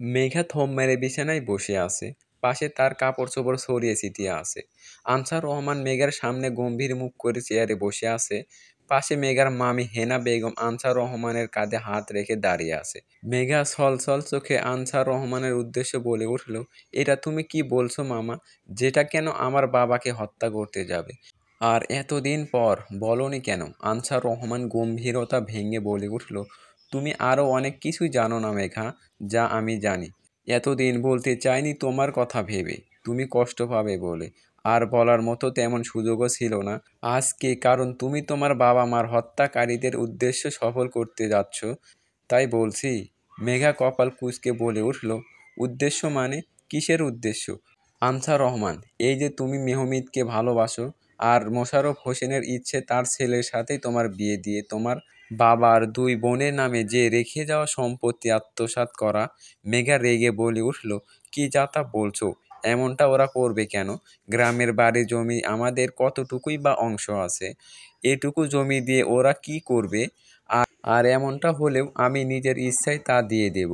মেঘা থম মেরে বিছানায় বসে আছে। পাশে তার কাপড়-চোপড় ছড়িয়ে ছিটিয়ে আছে। আনসার রহমান মেঘার সামনে গম্ভীর মুখ করে চেয়ারে বসে আছে। পাশে মেঘার মামি হেনা বেগম আনসার রহমানের কাঁধে হাত রেখে দাঁড়িয়ে আছে। মেঘা ছলছল চোখে আনসার রহমানের উদ্দেশ্যে বলে উঠল, এটা তুমি কি বলছো মামা? যেটা কেন আমার বাবাকে হত্যা করতে যাবে? আর এতদিন পর বলনি কেন? আনসার রহমান গম্ভীরতা ভেঙে বলে উঠল, তুমি আরও অনেক কিছুই জানো না মেঘা, যা আমি জানি। এতদিন বলতে চাইনি তোমার কথা ভেবে, তুমি কষ্ট পাবে বলে। আর বলার মতো তেমন সুযোগও ছিল না আজকে, কারণ তুমি তোমার বাবা মার হত্যাকারীদের উদ্দেশ্য সফল করতে যাচ্ছ, তাই বলছি। মেঘা কপাল কুঁচকে বলে উঠল, উদ্দেশ্য মানে? কিসের উদ্দেশ্য? আনসার রহমান, এই যে তুমি মেহমিদকে ভালোবাসো, আর মোশাররফ হোসেনের ইচ্ছে তার ছেলের সাথেই তোমার বিয়ে দিয়ে তোমার বাবার দুই বোনের নামে যে রেখে যাওয়া সম্পত্তি আত্মসাৎ করা। মেঘা রেগে বলে উঠল, কি যা তা বলছো? এমনটা ওরা করবে কেন? গ্রামের বাড়ি জমি আমাদের কতটুকুই বা অংশ আছে, এটুকু জমি দিয়ে ওরা কি করবে? আর এমনটা হলেও আমি নিজের ইচ্ছায় তা দিয়ে দেব।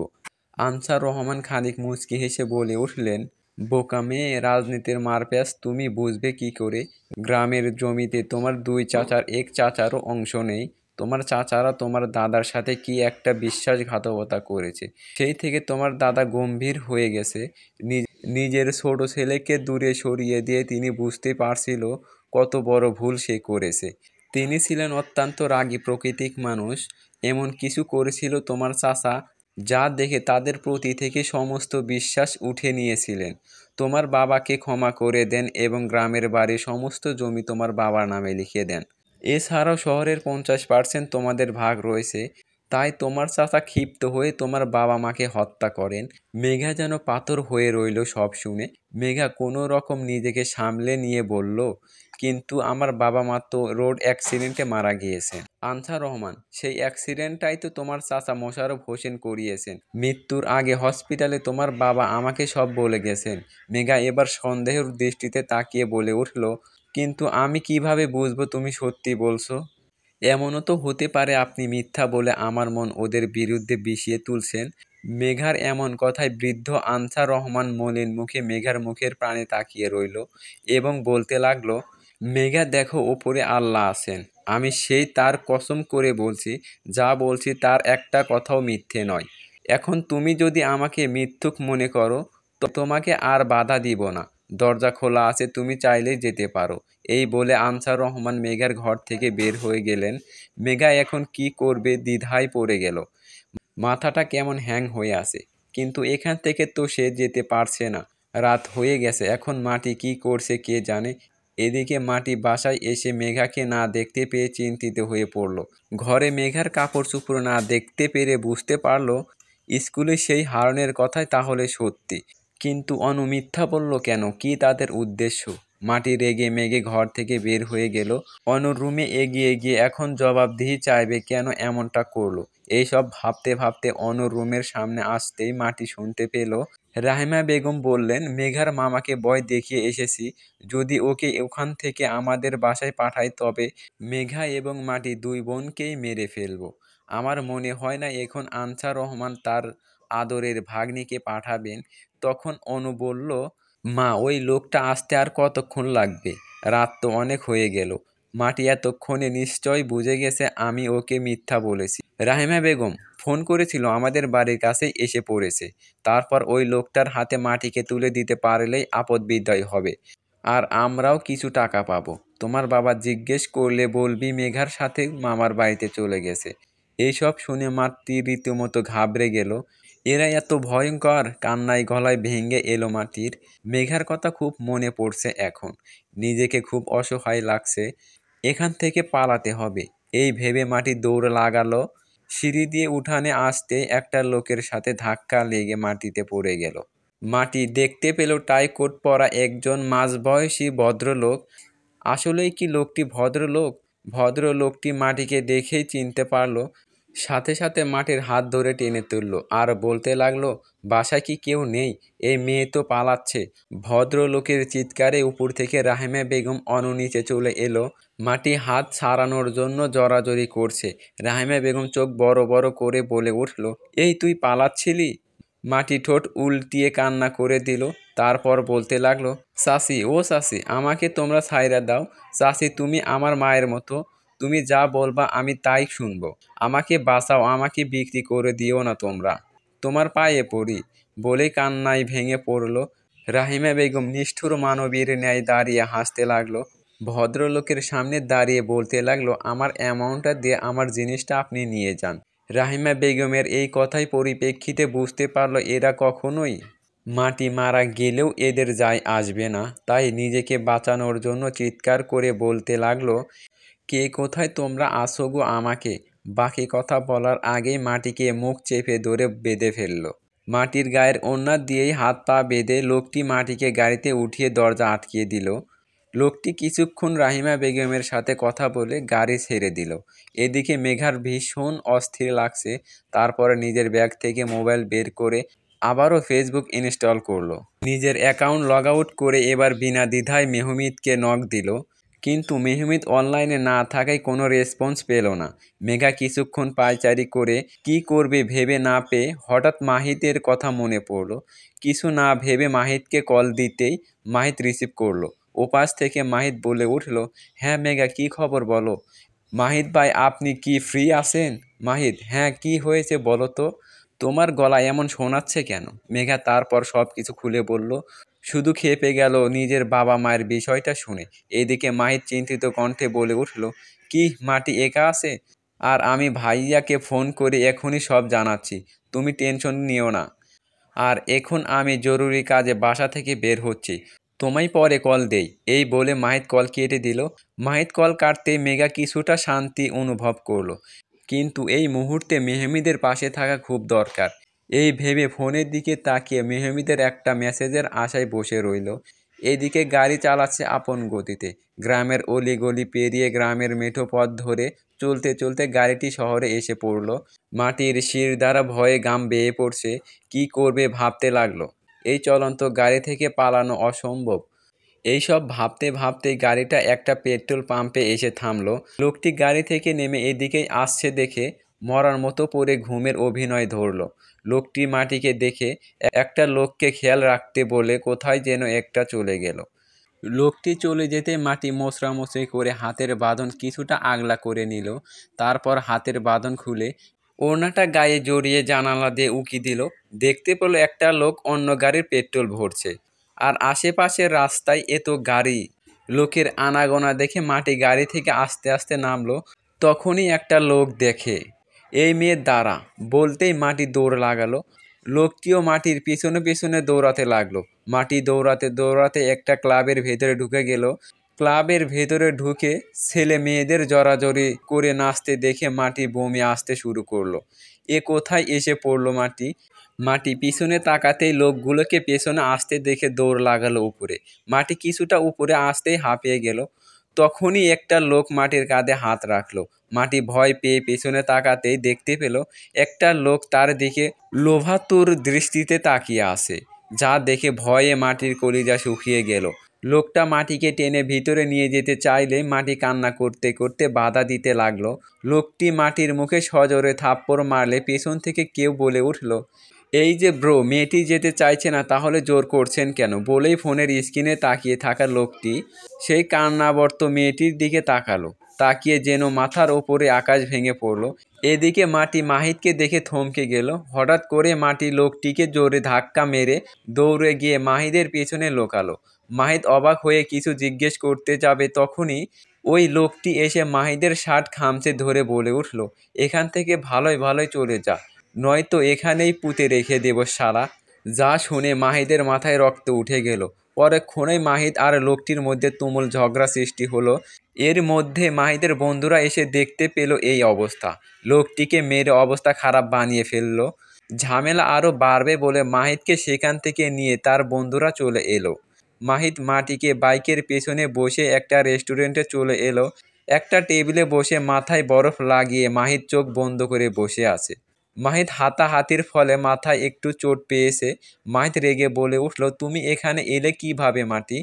আনসার রহমান খানিক মুচকি হেসে বলে উঠলেন, বোকা মেয়ে, রাজনীতির মারপ্যাঁচ তুমি বুঝবে কি করে? গ্রামের জমিতে তোমার দুই চাচার এক চাচারও অংশ নেই। তোমার চাচারা তোমার দাদার সাথে কি একটা বিশ্বাসঘাতকতা করেছে, সেই থেকে তোমার দাদা গম্ভীর হয়ে গেছে। নিজের ছোট ছেলেকে দূরে সরিয়ে দিয়ে তিনি বুঝতে পারছিল কত বড় ভুল সে করেছে। তিনি ছিলেন অত্যন্ত রাগী প্রকৃতির মানুষ। এমন কিছু করেছিল তোমার চাচা, যা দেখে তাদের প্রতি থেকে সমস্ত বিশ্বাস উঠে নিয়েছিলেন। তোমার বাবাকে ক্ষমা করে দেন এবং গ্রামের বাড়ির সমস্ত জমি তোমার বাবার নামে লিখে দেন। এছাড়াও শহরের 50% তোমাদের ভাগ রয়েছে। তাই তোমার চাচা ক্ষিপ্ত হয়ে তোমার বাবা মাকে হত্যা করেন। মেঘা যেন পাথর হয়ে রইল সব শুনে। মেঘা কোনো রকম নিজেকে সামলে নিয়ে বলল, কিন্তু আমার বাবা মা তো রোড অ্যাক্সিডেন্টে মারা গিয়েছেন। আনসার রহমান, সেই অ্যাক্সিডেন্টটাই তো তোমার চাচা মোশাররফ হোসেন করিয়েছেন। মৃত্যুর আগে হসপিটালে তোমার বাবা আমাকে সব বলে গেছেন। মেঘা এবার সন্দেহের দৃষ্টিতে তাকিয়ে বলে উঠল, কিন্তু আমি কিভাবে বুঝবো তুমি সত্যি বলছো? এমনও তো হতে পারে আপনি মিথ্যা বলে আমার মন ওদের বিরুদ্ধে বিষিয়ে তুলছেন। মেঘার এমন কথায় বৃদ্ধ আনসার রহমান মলিন মুখে মেঘার মুখের প্রাণে তাকিয়ে রইল এবং বলতে লাগলো, মেঘা দেখো, ওপরে আল্লাহ আছেন। আমি সেই তার কসম করে বলছি, যা বলছি তার একটা কথাও মিথ্যে নয়। এখন তুমি যদি আমাকে মিথ্যুক মনে করো, তো তোমাকে আর বাধা দিব না। দরজা খোলা আছে, তুমি চাইলেই যেতে পারো। এই বলে আনসার রহমান মেঘার ঘর থেকে বের হয়ে গেলেন। মেঘা এখন কি করবে দ্বিধায় পড়ে গেল। মাথাটা কেমন হ্যাং হয়ে আছে, কিন্তু এখান থেকে তো সে যেতে পারছে না। রাত হয়ে গেছে, এখন মাটি কি করছে কে জানে। এদিকে মাটি বাসায় এসে মেঘাকে না দেখতে পেয়ে চিন্তিত হয়ে পড়ল। ঘরে মেঘার কাপড় চোপড় না দেখতে পেরে বুঝতে পারল স্কুলে সেই হারানোর কথাই তাহলে সত্যি। কিন্তু অনু মিথ্যা বলল কেন? কি তাদের উদ্দেশ্য? মাটি রেগে মেগে ঘর থেকে বের হয়ে গেল। অনুর রুমে এগিয়ে গিয়ে এখন জবাবদিহি চাইবে কেন এমনটা করলো। এইসব ভাবতে ভাবতে অনুর রুমের সামনে আসতেই মাটি শুনতে পেল রাহিমা বেগম বললেন, মেঘার মামাকে ভয় দেখিয়ে এসেছি। যদি ওকে ওখান থেকে আমাদের বাসায় পাঠাই তবে মেঘা এবং মাটি দুই বোনকেই মেরে ফেলবো। আমার মনে হয় না এখন আনসার রহমান তার আদরের ভাগ্নিকে পাঠাবেন। তখন অনু বলল, মা, ওই লোকটা আসতে আর কতক্ষণ লাগবে? রাত তো অনেক হয়ে গেল। মাটি এতক্ষণে নিশ্চয় বুঝে গেছে আমি ওকে মিথ্যা বলেছি। রাহিমা বেগম ফোন করেছিল, আমাদের বাড়ির কাছেই এসে পড়েছে। তারপর ওই লোকটার হাতে মাটিকে তুলে দিতে পারলেই আপদ বিদায় হবে, আর আমরাও কিছু টাকা পাবো। তোমার বাবা জিজ্ঞেস করলে বলবি মেঘার সাথে মামার বাড়িতে চলে গেছে। এইসব শুনে মাটি রীতিমতো ঘাবড়ে গেল। এরা এত ভয়ঙ্কর? কান্নায় গলায় ভেঙে এলো মাটির। মেঘার কথা খুব মনে পড়ছে এখন। নিজেকে খুব অসহায় লাগছে। এখান থেকে পালাতে হবে, এই ভেবে মাটি দৌড় লাগালো। সিঁড়ি দিয়ে উঠানে আসতেই একটা লোকের সাথে ধাক্কা লেগে মাটিতে পড়ে গেল। মাটি দেখতে পেল টাই কোট পরা একজন মাঝবয়সী ভদ্রলোক। আসলেই কি লোকটি ভদ্রলোক? ভদ্রলোকটি মাটিকে দেখেই চিনতে পারল। সাথে সাথে মাটির হাত ধরে টেনে তুলল আর বলতে লাগলো, বাসায় কি কেউ নেই? এই মেয়ে তো পালাচ্ছে। ভদ্রলোকের চিৎকারে উপর থেকে রাহিমা বেগম অনু নিচে চলে এলো। মাটি হাত ছাড়ানোর জন্য জড়াজড়ি করছে। রাহিমা বেগম চোখ বড় বড় করে বলে উঠল, এই তুই পালাচ্ছিলি? মাটি ঠোঁট উল্টিয়ে কান্না করে দিল। তারপর বলতে লাগলো, চাচি ও চাচি, আমাকে তোমরা ছাইড়া দাও। চাচি তুমি আমার মায়ের মতো, তুমি যা বলবা আমি তাই শুনবো। আমাকে বাঁচাও, আমাকে বিক্রি করে দিও না তোমরা, তোমার পায়ে পড়ি। বলেই কান্নায় ভেঙে পড়ল। রাহিমা বেগম নিষ্ঠুর মানবীর ন্যায় দাঁড়িয়ে হাসতে লাগলো। ভদ্রলোকের সামনে দাঁড়িয়ে বলতে লাগলো, আমার অ্যামাউন্টটা দিয়ে আমার জিনিসটা আপনি নিয়ে যান। রাহিমা বেগমের এই কথাই পরিপ্রেক্ষিতে বুঝতে পারল এরা কখনোই মাটি মারা গেলেও এদের যায় আসবে না। তাই নিজেকে বাঁচানোর জন্য চিৎকার করে বলতে লাগলো, কে কোথায় তোমরা আছো গো আমাকে। বাকি কথা বলার আগেই মাটিকে মুখ চেপে ধরে বেঁধে ফেলল। মাটির গায়ের ওড়না দিয়েই হাত পা বেঁধে লোকটি মাটিকে গাড়িতে উঠিয়ে দরজা আটকিয়ে দিল। লোকটি কিছুক্ষণ রাহিমা বেগমের সাথে কথা বলে গাড়ি ছেড়ে দিল। এদিকে মেঘার ভীষণ অস্থির লাগছে। তারপরে নিজের ব্যাগ থেকে মোবাইল বের করে আবারও ফেসবুক ইনস্টল করলো। নিজের অ্যাকাউন্ট লগ আউট করে এবার বিনা দ্বিধায় মেহমিদকে নক দিল। কিন্তু মেহমিদ অনলাইনে না থাকায় কোনো রেসপন্স পেল না। মেঘা কিছুক্ষণ পায়চারি করে কি করবে ভেবে না পেয়ে হঠাৎ মাহিতের কথা মনে পড়ল। কিছু না ভেবে মাহিতকে কল দিতেই মাহিত রিসিভ করলো। ওপাশ থেকে মাহিত বলে উঠল, হ্যাঁ মেঘা, কি খবর বলো। মাহিত ভাই, আপনি কি ফ্রি আছেন? মাহিত, হ্যাঁ কি হয়েছে বলো তো, তোমার গলা এমন শোনাচ্ছে কেন? মেঘা তারপর সব কিছু খুলে বলল। শুধু খেপে গেল নিজের বাবা মায়ের বিষয়টা শুনে। এদিকে মাহিত চিন্তিত কণ্ঠে বলে উঠল, কি মাটি একা আছে? আর আমি ভাইয়াকে ফোন করে এখনই সব জানাচ্ছি, তুমি টেনশন নিও না। আর এখন আমি জরুরি কাজে বাসা থেকে বের হচ্ছি, তোমায় পরে কল দেই। এই বলে মাহিত কল কেটে দিল। মাহিত কল কাটতে মেঘা কিছুটা শান্তি অনুভব করলো। কিন্তু এই মুহূর্তে মেহমিদের পাশে থাকা খুব দরকার। এই ভেবে ফোনের দিকে তাকিয়ে মেহমিদের একটা মেসেজের আশায় বসে রইল। এদিকে গাড়ি চালাচ্ছে আপন গতিতে। গ্রামের অলিগলি পেরিয়ে গ্রামের মেঠো পথ ধরে চলতে চলতে গাড়িটি শহরে এসে পড়ল। মাটির শির দ্বারা ভয়ে গাম বেয়ে পড়ছে। কি করবে ভাবতে লাগলো। এই চলন্ত গাড়ি থেকে পালানো অসম্ভব। এইসব ভাবতে ভাবতেই গাড়িটা একটা পেট্রোল পাম্পে এসে থামলো। লোকটি গাড়ি থেকে নেমে এদিকেই আসছে দেখে মরার মতো পড়ে ঘুমের অভিনয় ধরল। লোকটি মাটিকে দেখে একটা লোককে খেয়াল রাখতে বলে কোথায় যেন একটা চলে গেল। লোকটি চলে যেতে মাটি মোছড়ামুছড়ি করে হাতের বাঁধন কিছুটা আগলা করে নিল। তারপর হাতের বাঁধন খুলে ওড়নাটা গায়ে জড়িয়ে জানালা দিয়ে উকি দিল। দেখতে পেল একটা লোক অন্য গাড়ির পেট্রোল ভরছে। আর আশেপাশের রাস্তায় এত গাড়ি, লোকের আনাগোনা দেখে মাটি গাড়ি থেকে আস্তে আস্তে নামলো। তখনই একটা লোক দেখে, এই মেয়ে দাঁড়া, বলতেই মাটি দৌড় লাগালো। লোকটিও মাটির পিছনে পিছনে দৌড়াতে লাগলো। মাটি দৌড়াতে দৌড়াতে একটা ক্লাবের ভেতরে ঢুকে গেল। ক্লাবের ভেতরে ঢুকে ছেলে মেয়েদের জড়াজড়ি করে নাচতে দেখে মাটি বমি আসতে শুরু করলো। এ কোথায় এসে পড়লো মাটি। মাটি পিছনে তাকাতেই লোকগুলোকে পেছনে আসতে দেখে দৌড় লাগালো উপরে। মাটি কিছুটা উপরে আসতেই হাঁপিয়ে গেল। তখনই একটা লোক মাটির কাঁধে হাত রাখলো। মাটি ভয় পেয়ে পেছনে তাকাতেই দেখতে পেল একটা লোক তার দিকে লোভাতুর দৃষ্টিতে তাকিয়ে আছে, যা দেখে ভয়ে মাটির কলিজা শুকিয়ে গেল। লোকটা মাটিকে টেনে ভিতরে নিয়ে যেতে চাইলে মাটি কান্না করতে করতে বাধা দিতে লাগলো। লোকটি মাটির মুখে সজোরে থাপ্পড় মারলে পেছন থেকে কেউ বলে উঠল, এই যে ব্রো, মেয়েটি যেতে চাইছে না, তাহলে জোর করছেন কেন? বলেই ফোনের স্ক্রিনে তাকিয়ে থাকা লোকটি সেই কান্নাবর্ত মেয়েটির দিকে তাকালো। তাকিয়ে যেন মাথার ওপরে আকাশ ভেঙে পড়ল। এদিকে মাটি মাহিতকে দেখে থমকে গেল। হঠাৎ করে মাটি লোকটিকে জোরে ধাক্কা মেরে দৌড়ে গিয়ে মাহিদের পেছনে লোকালো। মাহিত অবাক হয়ে কিছু জিজ্ঞেস করতে যাবে, তখনই ওই লোকটি এসে মাহিদের শার্ট খামচে ধরে বলে উঠল, এখান থেকে ভালোই ভালোই চলে যা, নয়তো এখানেই পুঁতে রেখে দেব শালা। যা শুনে মাহিদের মাথায় রক্ত উঠে গেল। পরক্ষণেই মাহিদ আর লোকটির মধ্যে তুমুল ঝগড়া সৃষ্টি হলো। এর মধ্যে মাহিদের বন্ধুরা এসে দেখতে পেল এই অবস্থা। লোকটিকে মেরে অবস্থা খারাপ বানিয়ে ফেললো। ঝামেলা আরও বাড়বে বলে মাহিদকে সেখান থেকে নিয়ে তার বন্ধুরা চলে এলো। মাহিদ মাটিকে বাইকের পেছনে বসে একটা রেস্টুরেন্টে চলে এলো। একটা টেবিলে বসে মাথায় বরফ লাগিয়ে মাহিদ চোখ বন্ধ করে বসে আছে। মাহিদ হাতাহাতির ফলে মাথায় একটু চোট পেয়েছে। মাহিদ রেগে বলে উঠল, তুমি এখানে এলে কিভাবে মাটি?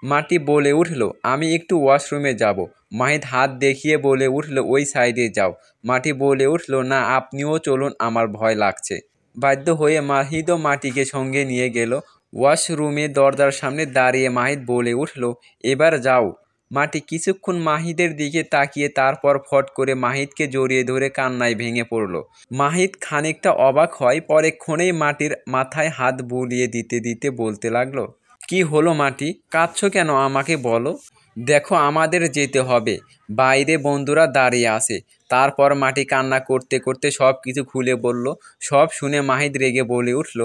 মাটি বলে উঠল, আমি একটু ওয়াশরুমে যাব। মাহিদ হাত দেখিয়ে বলে উঠল, ওই সাইডে যাও। মাটি বলে উঠল, না আপনিও চলুন, আমার ভয় লাগছে। বাধ্য হয়ে মাহিদও মাটিকে সঙ্গে নিয়ে গেল। ওয়াশরুমে দরজার সামনে দাঁড়িয়ে মাহিদ বলে উঠল, এবার যাও। মাটি কিছুক্ষণ মাহিদের দিকে তাকিয়ে তারপর ফট করে মাহিদকে জড়িয়ে ধরে কান্নায় ভেঙে পড়ল। মাহিদ খানিকটা অবাক হয়, পরেক্ষণেই মাটির মাথায় হাত বুলিয়ে দিতে দিতে বলতে লাগলো, কি হলো মাটি, কাঁদছো কেন, আমাকে বলো। দেখো আমাদের যেতে হবে, বাইরে বন্ধুরা দাঁড়িয়ে আছে। তারপর মাটি কান্না করতে করতে সব কিছু খুলে বলল। সব শুনে মাহিদ রেগে বলে উঠল,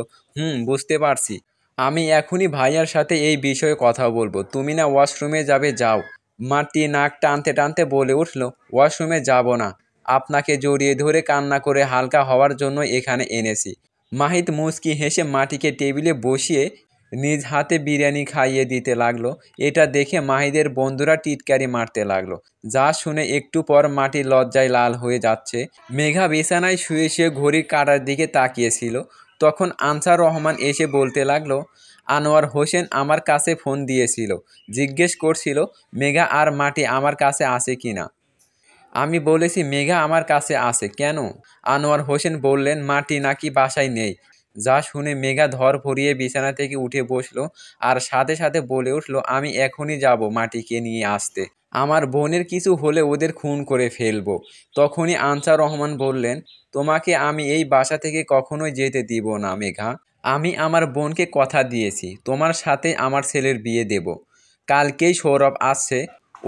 বুঝতে পারছি, আমি এখনই ভাইয়ার সাথে এই বিষয়ে কথা বলবো। তুমি না ওয়াশরুমে যাবে, যাও। মাটি নাক টানতে টানতে বলে উঠল, ওয়াশরুমে যাব না, আপনাকে জড়িয়ে ধরে কান্না করে হালকা হওয়ার জন্য এখানে এনেছি। মাহিদ মুচকি হেসে মাটিকে টেবিলে বসিয়ে নিজ হাতে বিরিয়ানি খাইয়ে দিতে লাগলো। এটা দেখে মাহিদের বন্ধুরা টিটকারি মারতে লাগলো, যা শুনে একটু পর মাটি লজ্জায় লাল হয়ে যাচ্ছে। মেঘা বিছানায় শুয়ে শুয়ে ঘড়ির কাঁটার দিকে তাকিয়েছিল। তখন আনসার রহমান এসে বলতে লাগলো, আনোয়ার হোসেন আমার কাছে ফোন দিয়েছিল, জিজ্ঞেস করছিল মেঘা আর মাটি আমার কাছে আছে কিনা। আমি বলেছি মেঘা আমার কাছে আছে। কেন? আনোয়ার হোসেন বললেন, মাটি নাকি বাসায় নেই। যা শুনে মেঘা ধর ভরিয়ে বিছানা থেকে উঠে বসলো আর সাথে সাথে বলে উঠলো, আমি এখনই যাব মাটিকে নিয়ে আসতে। আমার বোনের কিছু হলে ওদের খুন করে ফেলবো। তখনই আনসার রহমান বললেন, তোমাকে আমি এই বাসা থেকে কখনোই যেতে দিব না মেঘা। আমি আমার বোনকে কথা দিয়েছি, তোমার সাথে আমার ছেলের বিয়ে দেব। কালকেই সৌরভ আসছে,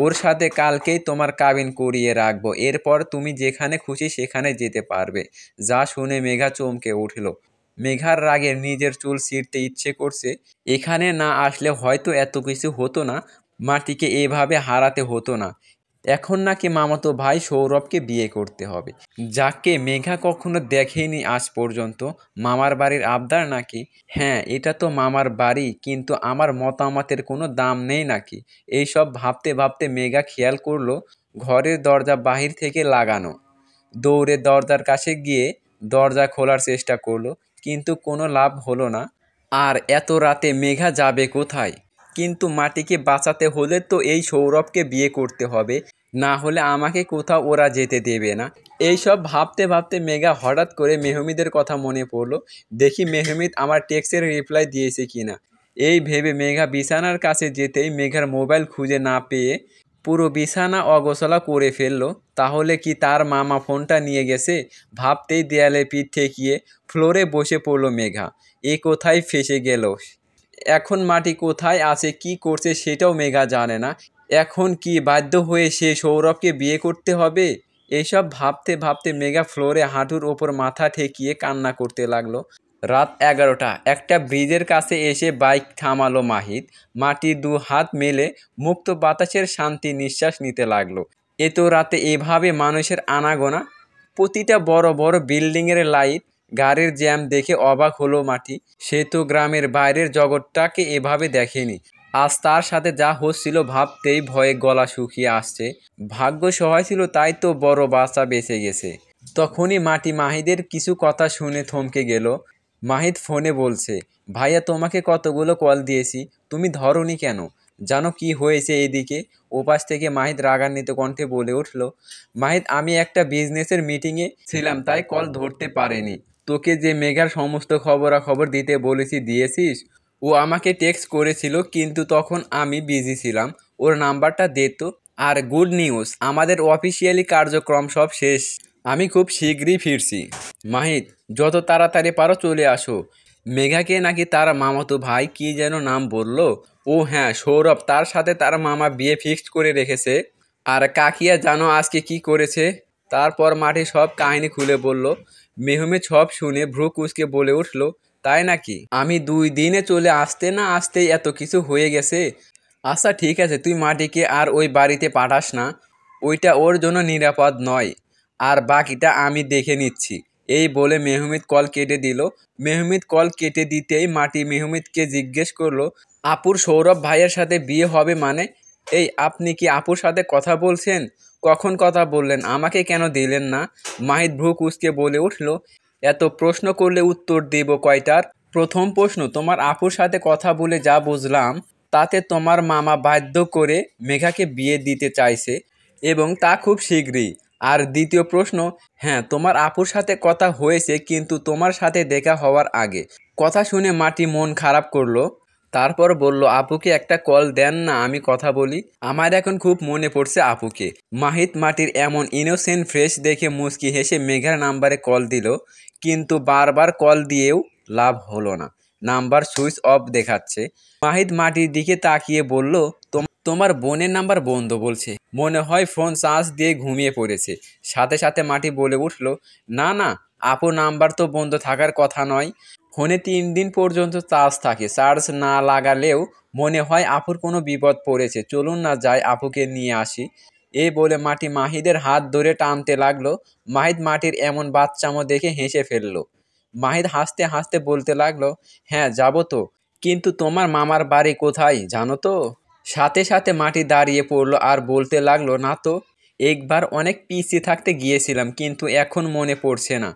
ওর সাথে কালকেই তোমার কাবিন করিয়ে রাখবো। এরপর তুমি যেখানে খুশি সেখানে যেতে পারবে। যা শুনে মেঘা চমকে উঠল। মেঘার রাগে নিজের চুল ছিঁড়তে ইচ্ছে করছে। এখানে না আসলে হয়তো এত কিছু হতো না, মাটিকে এভাবে হারাতে হতো না। এখন নাকি মামাতো ভাই সৌরভকে বিয়ে করতে হবে, যাকে মেঘা কখনো দেখেনি আজ পর্যন্ত। মামার বাড়ির আবদার নাকি? হ্যাঁ, এটা তো মামার বাড়ি, কিন্তু আমার মতামতের কোনো দাম নেই নাকি? এইসব ভাবতে ভাবতে মেঘা খেয়াল করলো ঘরের দরজা বাহির থেকে লাগানো। দৌড়ে দরজার কাছে গিয়ে দরজা খোলার চেষ্টা করলো, কিন্তু কোনো লাভ হলো না। আর এত রাতে মেঘা যাবে কোথায়? কিন্তু মাটিকে বাঁচাতে হলে তো এই সৌরভকে বিয়ে করতে হবে, না হলে আমাকে কোথাও ওরা যেতে দেবে না। এইসব ভাবতে ভাবতে মেঘা হঠাৎ করে মেহমিদের কথা মনে পড়লো। দেখি মেহমিদ আমার টেক্সটের রিপ্লাই দিয়েছে কিনা। এই ভেবে মেঘা বিছানার কাছে যেতেই মেঘার মোবাইল খুঁজে না পেয়ে পুরো বিছানা অগোছালো করে ফেললো। তাহলে কি তার মামা ফোনটা নিয়ে গেছে? ভাবতেই দেয়ালে পিঠ ঠেকিয়ে ফ্লোরে বসে পড়লো মেঘা। এ কোথায় ফেসে গেল। এখন মাটি কোথায় আছে, কি করছে সেটাও মেঘা জানে না। এখন কি বাধ্য হয়ে সে সৌরভকে বিয়ে করতে হবে? এইসব ভাবতে ভাবতে মেঘা ফ্লোরে হাঁটুর ওপর মাথা ঠেকিয়ে কান্না করতে লাগলো। রাত 11টা। একটা ব্রিজের কাছে এসে বাইক থামালো মাহিদ। মাটি দু হাত মেলে মুক্ত বাতাসের শান্তি নিঃশ্বাস নিতে লাগলো। এত রাতে এভাবে মানুষের আনাগোনা, প্রতিটা বড় বড় বিল্ডিংয়ের লাইট, গাড়ির জ্যাম দেখে অবাক হলো মাটি। সে তো গ্রামের বাইরের জগৎটাকে এভাবে দেখেনি। আজ তার সাথে যা হচ্ছিল ভাবতেই ভয়ে গলা শুকিয়ে আসছে। ভাগ্য সহায় ছিল তাই তো বড় বাচ্চা বেঁচে গেছে। তখনই মাটি মাহিদের কিছু কথা শুনে থমকে গেল। মাহিদ ফোনে বলছে, ভাইয়া তোমাকে কতগুলো কল দিয়েছি, তুমি ধরোনি কেন? জানো কি হয়েছে এদিকে? ওপাশ থেকে মাহিদ রাগান্বিত কণ্ঠে বলে উঠল, মাহিদ আমি একটা বিজনেসের মিটিংয়ে ছিলাম তাই কল ধরতে পারিনি। তোকে যে মেঘার সমস্ত খবরাখবর দিতে বলেছি দিয়েছিস? ও আমাকে টেক্সট করেছিল, কিন্তু তখন আমি বিজি ছিলাম। ওর নাম্বারটা দে তো। আর গুড নিউজ, আমাদের অফিসিয়ালি কার্যক্রম সব শেষ, আমি খুব শীঘ্রই ফিরছি। মাহিদ, যত তাড়াতাড়ি পারো চলে আসো। মেঘাকে নাকি তার মামাতো ভাই কি যেন নাম বলল। ও হ্যাঁ, সৌরভ, তার সাথে তার মামা বিয়ে ফিক্সড করে রেখেছে। আর কাকিয়া জানো আজকে কি করেছে? তারপর মাটি সব কাহিনী খুলে বলল। মেহমেদ সব শুনে ভ্রু কুঁচকে বলে উঠল, তাই নাকি? আমি 2 দিনে চলে আসতে না আসতেই এত কিছু হয়ে গেছে। আচ্ছা ঠিক আছে, তুই মাটিকে আর ওই বাড়িতে পাঠাস না, ওইটা ওর জন্য নিরাপদ নয়। আর বাকিটা আমি দেখে নিচ্ছি। এই বলে মেহমিদ কল কেটে দিল। মেহমিদ কল কেটে দিতেই মাটি মেহমিদকে জিজ্ঞেস করলো, আপুর সৌরভ ভাইয়ের সাথে বিয়ে হবে মানে? এই আপনি কি আপুর সাথে কথা বলছেন? কখন কথা বললেন, আমাকে কেন দিলেন না? মাহিদ ভ্রু কুঁচকে বলে উঠল, এত প্রশ্ন করলে উত্তর দেব কয়টার? প্রথম প্রশ্ন, তোমার আপুর সাথে কথা বলে যা বুঝলাম তাতে তোমার মামা বাধ্য করে মেঘাকে বিয়ে দিতে চাইছে, এবং তা খুব শীঘ্রই। আর দ্বিতীয় প্রশ্ন, হ্যাঁ তোমার আপুর সাথে কথা হয়েছে কিন্তু তোমার সাথে দেখা হওয়ার আগে। কথা শুনে মাটি মন খারাপ করলো। তারপর বলল, আপুকে একটা কল দেন না, আমি কথা বলি। আমার এখন খুব মনে পড়ছে আপুকে। মাহিত মাটির এমন ইনোসেন্ট ফ্রেশ দেখে মুচকি হেসে মেঘার নাম্বারে কল দিল, কিন্তু বারবার কল দিয়েও লাভ হলো না, নাম্বার সুইচ অফ দেখাচ্ছে। মাহিত মাটির দিকে তাকিয়ে বলল, তোমার বোনের নাম্বার বন্ধ বলছে, মনে হয় ফোন চার্জ দিয়ে ঘুমিয়ে পড়েছে। সাথে সাথে মাটি বলে উঠল, না না, আপু নাম্বার তো বন্ধ থাকার কথা নয়। ফোনে 3 দিন পর্যন্ত চার্জ থাকে, চার্জ না লাগালেও মনে হয় আপুর কোনো বিপদ পড়েছে, চলুন না যাই আপুকে নিয়ে আসি। এই বলে মাটি মাহিদের হাত ধরে টানতে লাগলো। মাহিদ মাটির এমন বাচ্চামো দেখে হেসে ফেললো। মাহিদ হাসতে হাসতে বলতে লাগলো, হ্যাঁ যাবো তো, কিন্তু তোমার মামার বাড়ি কোথায় জানো তো? সাথে সাথে মাটি দাঁড়িয়ে পড়লো আর বলতে লাগলো, না তো, একবার অনেক পিছিয়ে থাকতে গিয়েছিলাম কিন্তু এখন মনে পড়ছে না।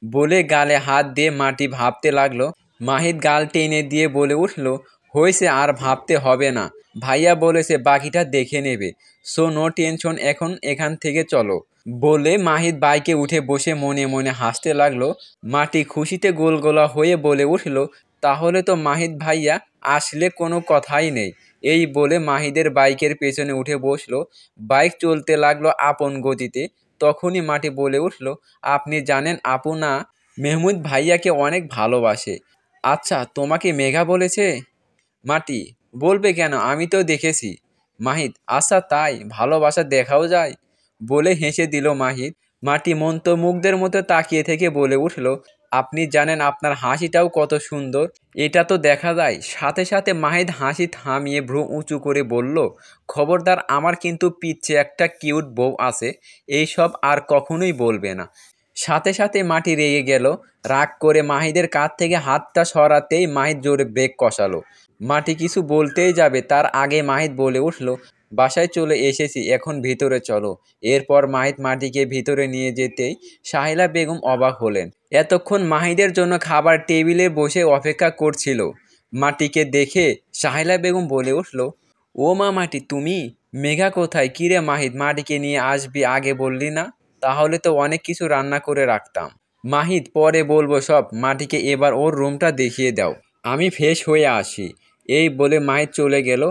বলে গালে হাত দিয়ে মাটি ভাবতে লাগলো। মাহিদ গাল টেনে দিয়ে বলে উঠল, হয়েছে, আর ভাবতে হবে না, ভাইয়া বলেছে বাকিটা দেখে নেবে, সো নো টেনশন, এখন এখান থেকে চলো। বলে মাহিদ বাইকে উঠে বসে মনে মনে হাসতে লাগলো। মাটি খুশিতে গোলগোলা হয়ে বলে উঠল, তাহলে তো মাহিদ ভাইয়া আসলে কোনো কথাই নেই। এই বলে মাহিদের বাইকের পেছনে উঠে বসলো। বাইক চলতে লাগলো আপন গতিতে। তখনই মাটি বলে উঠল, আপনি জানেন আপু না মেহমুদ ভাইয়াকে অনেক ভালোবাসে। আচ্ছা, তোমাকে মেঘা বলেছে? মাটি, বলবে কেন, আমি তো দেখেছি। মাহিদ, আচ্ছা তাই, ভালোবাসা দেখাও যায়? বলে হেসে দিল মাহিদ। মাটি মন্ত্রমুগ্ধের মতো তাকিয়ে থেকে বলে উঠল, আপনি জানেন আপনার হাসিটাও কত সুন্দর, এটা তো দেখা যায়। সাথে সাথে মাহিদ হাসি থামিয়ে ভ্রু উঁচু করে বলল, খবরদার, আমার কিন্তু পিচ্ছে একটা কিউট বউ আছে, এইসব আর কখনোই বলবে না। সাথে সাথে মাটি রেগে গেল। রাগ করে মাহিদের কাঁধ থেকে হাতটা সরাতেই মাহিদ জোরে ব্রেক কষালো। মাটি কিছু বলতেই যাবে তার আগে মাহিদ বলে উঠল, বাসায় চলে এসেছি, এখন ভিতরে চলো। এরপর মাহিদ মাটিকে ভিতরে নিয়ে যেতেই সাহিলা বেগম অবাক হলেন। এতক্ষণ মাহিদের জন্য খাবার টেবিলে বসে অপেক্ষা করছিল। মাটিকে দেখে সাহিলা বেগম বলে উঠল, ও মা মাটি, তুমি? মেঘা কোথায়? কিরে মাহিদ, মাটিকে নিয়ে আসবি, আগে বললি না? তাহলে তো অনেক কিছু রান্না করে রাখতাম। মাহিদ, পরে বলবো সব, মাটিকে এবার ওর রুমটা দেখিয়ে দাও, আমি ফ্রেশ হয়ে আসি। এই বলে মাহিদ চলে গেল।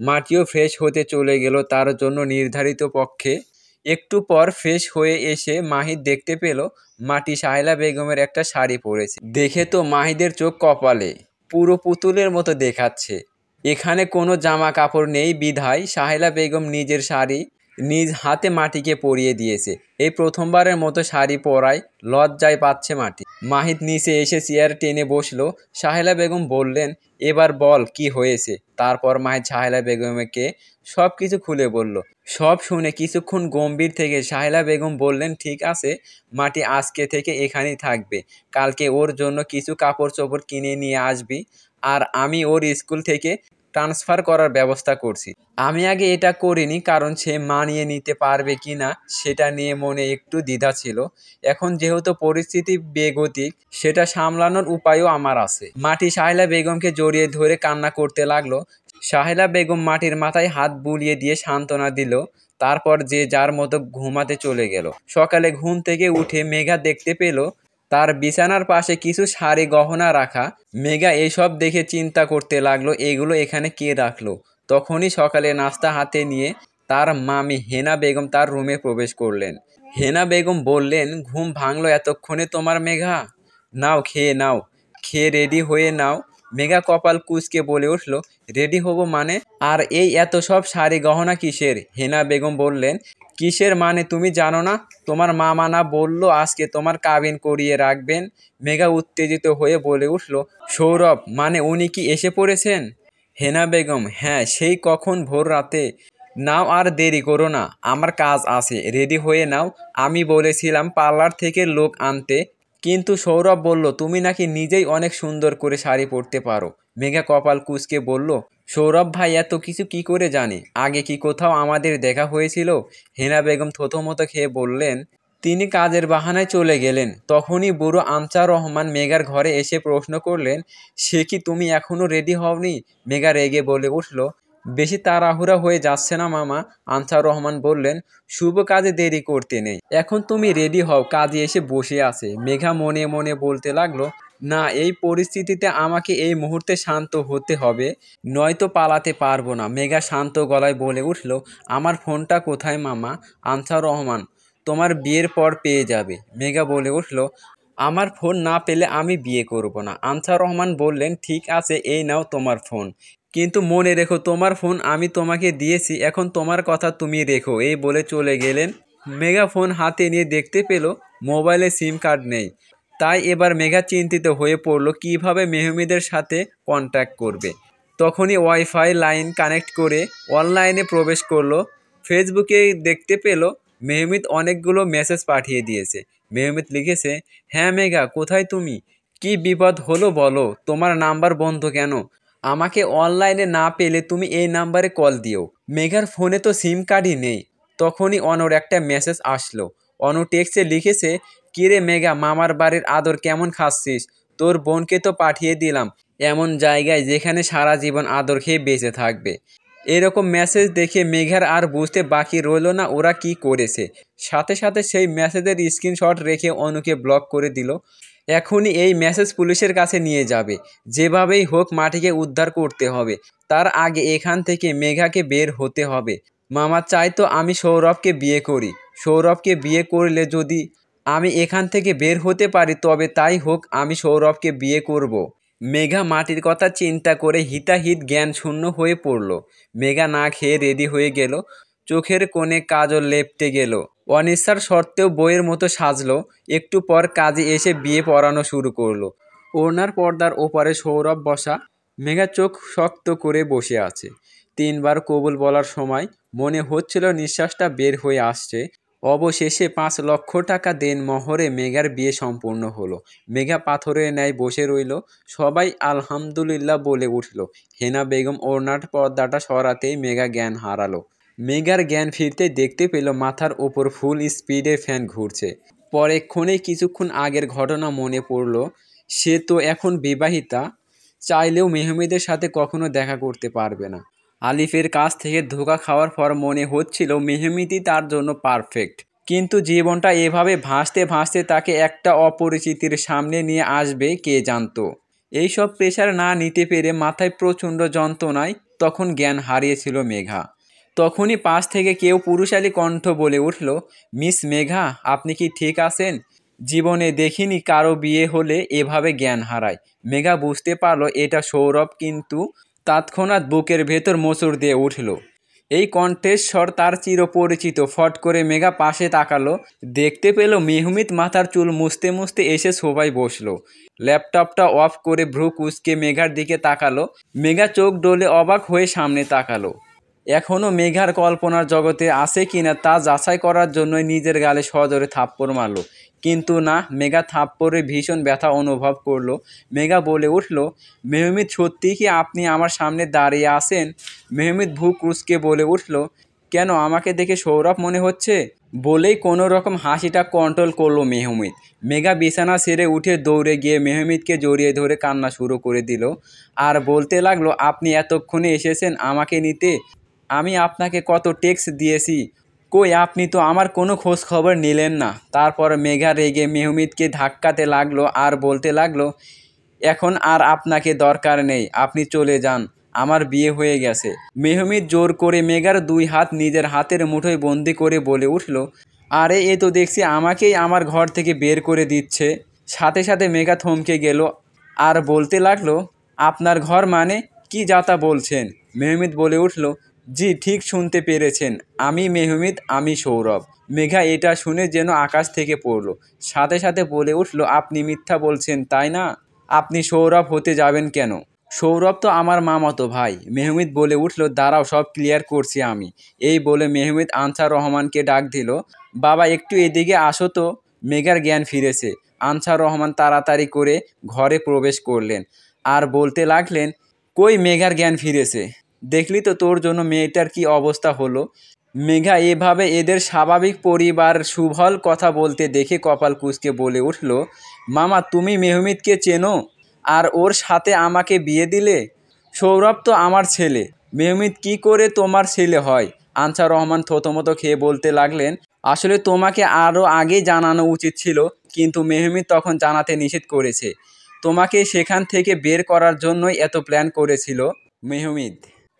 মাটিও ফ্রেশ হতে চলে গেল তার জন্য নির্ধারিত পক্ষে। একটু পর ফ্রেশ হয়ে এসে মাহিদ দেখতে পেল মাটি সাহেলা বেগমের একটা শাড়ি পরেছে। দেখে তো মাহিদের চোখ কপালে, পুরো পুতুলের মতো দেখাচ্ছে। এখানে কোনো জামা কাপড় নেই বিধায় সাহেলা বেগম নিজের শাড়ি নিজ হাতে মাটিকে পরিয়ে দিয়েছে। এই প্রথমবারের মতো শাড়ি পরায় লজ্জায় পাচ্ছে মাটি। মাহিদ নিচে এসে চেয়ার টেনে বসলো। সাহেলা বেগম বললেন, এবার বল কি হয়েছে। তারপর মাহিদ সাহেলা বেগমকে সব কিছু খুলে বলল। সব শুনে কিছুক্ষণ গম্ভীর থেকে সাহেলা বেগম বললেন, ঠিক আছে, মাটি আজকে থেকে এখানেই থাকবে, কালকে ওর জন্য কিছু কাপড় চোপড় কিনে নিয়ে আসবি, আর আমি ওর স্কুল থেকে ট্রান্সফার করার ব্যবস্থা করছি। আমি আগে এটা করিনি কারণ সে মানিয়ে নিতে পারবে কি না সেটা নিয়ে মনে একটু দ্বিধা ছিল। এখন যেহেতু পরিস্থিতি বেগতিক, সেটা সামলানোর উপায়ও আমার আছে। মাটি সাহেলা বেগমকে জড়িয়ে ধরে কান্না করতে লাগলো। সাহেলা বেগম মাটির মাথায় হাত বুলিয়ে দিয়ে সান্ত্বনা দিল। তারপর যে যার মতো ঘুমাতে চলে গেল। সকালে ঘুম থেকে উঠে মেঘা দেখতে পেল তার বিছানার পাশে কিছু শাড়ি গহনা রাখা। মেঘা এসব দেখে চিন্তা করতে লাগলো, এগুলো এখানে কে রাখলো। তখনই সকালে নাস্তা হাতে নিয়ে তার মামি হেনা বেগম তার রুমে প্রবেশ করলেন। হেনা বেগম বললেন, ঘুম ভাঙলো এতক্ষণে তোমার মেঘা? নাও, খেয়ে নাও, খেয়ে রেডি হয়ে নাও। মেঘা কপাল কুঁচকে বলে উঠল, রেডি হব মানে? আর এই এত সব শাড়ি গহনা কিসের? হেনা বেগম বললেন, কিসের মানে তুমি জানো না? তোমার মামা না বললো আজকে তোমার কাবিন করিয়ে রাখবেন? মেঘা উত্তেজিত হয়ে বলে উঠল, সৌরভ, মানে উনি কি এসে পড়েছেন? হেনা বেগম, হ্যাঁ, সেই কখন ভোর রাতে। নাও, আর দেরি করো না, আমার কাজ আছে, রেডি হয়ে নাও। আমি বলেছিলাম পার্লার থেকে লোক আনতে, কিন্তু সৌরভ বলল তুমি নাকি নিজেই অনেক সুন্দর করে শাড়ি পরতে পারো। মেঘা কপাল কুঁচকে বলল, সৌরভ ভাই এত কিছু কি করে জানে? আগে কি কোথাও আমাদের দেখা হয়েছিল? হেনা বেগম থতমত খেয়ে বললেন, তিনি কাজের বাহানায় চলে গেলেন। তখনই বুড়ো আনসার রহমান মেঘার ঘরে এসে প্রশ্ন করলেন, সে কি, তুমি এখনো রেডি হওনি? মেঘা রেগে বলে উঠল, বেশি তাড়াহুড়া হয়ে যাচ্ছে না মামা? আনসার রহমান বললেন, শুভ কাজে দেরি করতে নেই, এখন তুমি রেডি হও, কাজে এসে বসে আছে। মেঘা মনে মনে বলতে লাগলো, না, এই পরিস্থিতিতে আমাকে এই মুহূর্তে শান্ত হতে হবে, নয়তো পালাতে পারবো না। মেঘা শান্ত গলায় বলে উঠল, আমার ফোনটা কোথায় মামা? আনসার রহমান, তোমার বিয়ের পর পেয়ে যাবে। মেঘা বলে উঠল, আমার ফোন না পেলে আমি বিয়ে করব না। আনসার রহমান বললেন, ঠিক আছে, এই নাও তোমার ফোন, কিন্তু মনে রেখো তোমার ফোন আমি তোমাকে দিয়েছি, এখন তোমার কথা তুমি রেখো। এই বলে চলে গেলেন। মেঘা ফোন হাতে নিয়ে দেখতে পেল মোবাইলে সিম কার্ড নেই। তাই এবার মেঘা চিন্তিত হয়ে পড়ল কিভাবে মেহমিদের সাথে কন্ট্যাক্ট করবে। তখনই ওয়াইফাই লাইন কানেক্ট করে অনলাইনে প্রবেশ করলো। ফেসবুকে দেখতে পেল মেহমিদ অনেকগুলো মেসেজ পাঠিয়ে দিয়েছে। মেহমিদ লিখেছে, হ্যাঁ মেঘা, কোথায় তুমি? কি বিপদ হলো বলো, তোমার নাম্বার বন্ধ কেন? আমাকে অনলাইনে না পেলে তুমি এই নাম্বারে কল দিও। মেঘার ফোনে তো সিম কার্ডই নেই। তখনই অনুর একটা মেসেজ আসলো। অনু টেক্সটে লিখেছে, কিরে মেঘা, মামার বাড়ির আদর কেমন খাচ্ছিস? তোর বোনকে তো পাঠিয়ে দিলাম এমন জায়গায় যেখানে সারা জীবন আদর খেয়ে বেঁচে থাকবে। এরকম মেসেজ দেখে মেঘার আর বুঝতে বাকি রইল না ওরা কি করেছে। সাথে সাথে সেই মেসেজের স্ক্রিনশট রেখে অনুকে ব্লক করে দিল। এখনই এই মেসেজ পুলিশের কাছে নিয়ে যাবে, যেভাবেই হোক মাটিকে উদ্ধার করতে হবে। তার আগে এখান থেকে মেঘাকে বের হতে হবে। মামা চাইতো আমি সৌরভকে বিয়ে করি। সৌরভকে বিয়ে করলে যদি আমি এখান থেকে বের হতে পারি তবে তাই হোক, আমি সৌরভকে বিয়ে করব। মেঘা মাটির কথা চিন্তা করে হিতাহিত জ্ঞান শূন্য হয়ে পড়ল। মেঘা না খেয়ে রেডি হয়ে গেল, চোখের কোণে কাজল লেপটে গেল, অনিচ্ছার সত্ত্বেও বইয়ের মতো সাজলো। একটু পর কাজে এসে বিয়ে পড়ানো শুরু করলো। ওড়নার পর্দার ওপারে সৌরভ বসা। মেঘা চোখ শক্ত করে বসে আছে। 3বার কবুল বলার সময় মনে হচ্ছিল নিঃশ্বাসটা বের হয়ে আসছে। অবশেষে 5 লক্ষ টাকা দেনমোহরে মেঘার বিয়ে সম্পূর্ণ হলো। মেঘা পাথরের ন্যায় বসে রইল। সবাই আলহামদুলিল্লাহ বলে উঠল। হেনা বেগম ওড়নার পর্দাটা সরাতেই মেঘা জ্ঞান হারালো। মেঘার জ্ঞান ফিরতে দেখতে পেল মাথার ওপর ফুল স্পিডে ফ্যান ঘুরছে। পরেক্ষণেই কিছুক্ষণ আগের ঘটনা মনে পড়ল। সে তো এখন বিবাহিতা, চাইলেও মেহমেদের সাথে কখনো দেখা করতে পারবে না। আলিফের কাছ থেকে ধোঁকা খাওয়ার পর মনে হচ্ছিল মেহমেদই তার জন্য পারফেক্ট। কিন্তু জীবনটা এভাবে ভাসতে ভাসতে তাকে একটা অপরিচিতির সামনে নিয়ে আসবে কে জানতো। এইসব প্রেশার না নিতে পেরে মাথায় প্রচণ্ড যন্ত্রণায় তখন জ্ঞান হারিয়েছিল মেঘা। তখনই পাশ থেকে কেউ পুরুষালী কণ্ঠ বলে উঠল, মিস মেঘা, আপনি কি ঠিক আছেন? জীবনে দেখিনি কারো বিয়ে হলে এভাবে জ্ঞান হারায়। মেঘা বুঝতে পারল এটা সৌরভ, কিন্তু তৎক্ষণাৎ বুকের ভেতর মোচড় দিয়ে উঠল। এই কণ্ঠের স্বর তার চিরপরিচিত। ফট করে মেঘা পাশে তাকালো, দেখতে পেল মেহমিদ মাথার চুল মুছতে মুছতে এসে সোফায় বসলো। ল্যাপটপটা অফ করে ভ্রু কুঁচকে মেঘার দিকে তাকালো। মেঘা চোখ ডলে অবাক হয়ে সামনে তাকালো। এখনও মেঘার কল্পনার জগতে আছে কিনা তা যাচাই করার জন্যই নিজের গালে সজোরে থাপ্পড় মারল। কিন্তু না, মেঘা থাপ্পড়ে ভীষণ ব্যথা অনুভব করলো। মেঘা বলে উঠল, মেহমিদ, সত্যি কি আপনি আমার সামনে দাঁড়িয়ে আছেন? মেহমিদ ভ্রু কুঁচকে বলে উঠল, কেন, আমাকে দেখে সৌরভ মনে হচ্ছে? বলেই কোনো রকম হাসিটা কন্ট্রোল করলো মেহমিদ। মেঘা বিছানা ছেড়ে উঠে দৌড়ে গিয়ে মেহমিদকে জড়িয়ে ধরে কান্না শুরু করে দিল। আর বলতে লাগলো, আপনি এতক্ষণে এসেছেন আমাকে নিতে? আমি আপনাকে কত টেক্সট দিয়েছি, কই আপনি তো আমার কোনো খোঁজ খবর নিলেন না। তারপর মেঘা রেগে মেহমিদকে ধাক্কাতে লাগলো আর বলতে লাগলো, এখন আর আপনাকে দরকার নেই, আপনি চলে যান, আমার বিয়ে হয়ে গেছে। মেহমিদ জোর করে মেঘার 2 হাত নিজের হাতের মুঠোয় বন্দি করে বলে উঠল, আরে এ তো দেখছি আমাকেই আমার ঘর থেকে বের করে দিচ্ছে। সাথে সাথে মেঘা থমকে গেল আর বলতে লাগলো, আপনার ঘর মানে? কি যাতা বলছেন? মেহমিদ বলে উঠল, জি, ঠিক শুনতে পেরেছেন, আমি মেহমিদ, আমি সৌরভ। মেঘা এটা শুনে যেন আকাশ থেকে পড়ল। সাথে সাথে বলে উঠল, আপনি মিথ্যা বলছেন তাই না? আপনি সৌরভ হতে যাবেন কেন? সৌরভ তো আমার মামাতো ভাই। মেহমিদ বলে উঠল, দাঁড়াও, সব ক্লিয়ার করছি আমি। এই বলে মেহমিদ আনসার রহমানকে ডাক দিল, বাবা একটু এদিকে আসো তো। মেঘার জ্ঞান ফিরেছে। আনসার রহমান তাড়াতাড়ি করে ঘরে প্রবেশ করলেন আর বলতে লাগলেন, কই মেঘার জ্ঞান ফিরেছে? দেখলি তো তোর জন্য মেয়েটার কি অবস্থা হলো। মেঘা এভাবে এদের স্বাভাবিক পরিবার সুভল কথা বলতে দেখে কপাল কুঁচকে বলে উঠল, মামা, তুমি মেহমিদকে চেনো আর ওর সাথে আমাকে বিয়ে দিলে? সৌরভ তো আমার ছেলে। মেহমিদ কি করে তোমার ছেলে হয়? আনসার রহমান থতমত খেয়ে বলতে লাগলেন, আসলে তোমাকে আরও আগেই জানানো উচিত ছিল, কিন্তু মেহমিদ তখন জানাতে নিষেধ করেছে। তোমাকে সেখান থেকে বের করার জন্যই এত প্ল্যান করেছিল মেহমিদ।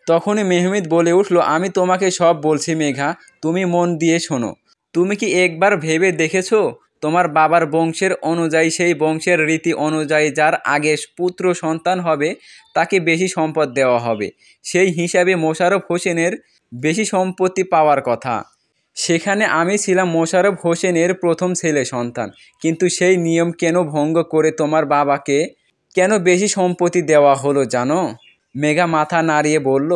তখনই মেহমিদ বলে উঠল, আমি তোমাকে সব বলছি মেঘা, তুমি মন দিয়ে শোনো। তুমি কি একবার ভেবে দেখেছো তোমার বাবার বংশের অনুযায়ী, সেই বংশের রীতি অনুযায়ী যার আগে পুত্র সন্তান হবে তাকে বেশি সম্পদ দেওয়া হবে। সেই হিসাবে মোশাররফ হোসেনের বেশি সম্পত্তি পাওয়ার কথা। সেখানে আমি ছিলাম মোশাররফ হোসেনের প্রথম ছেলে সন্তান, কিন্তু সেই নিয়ম কেন ভঙ্গ করে তোমার বাবাকে কেন বেশি সম্পত্তি দেওয়া হলো জানো? মেঘা মাথা নাড়িয়ে বলল,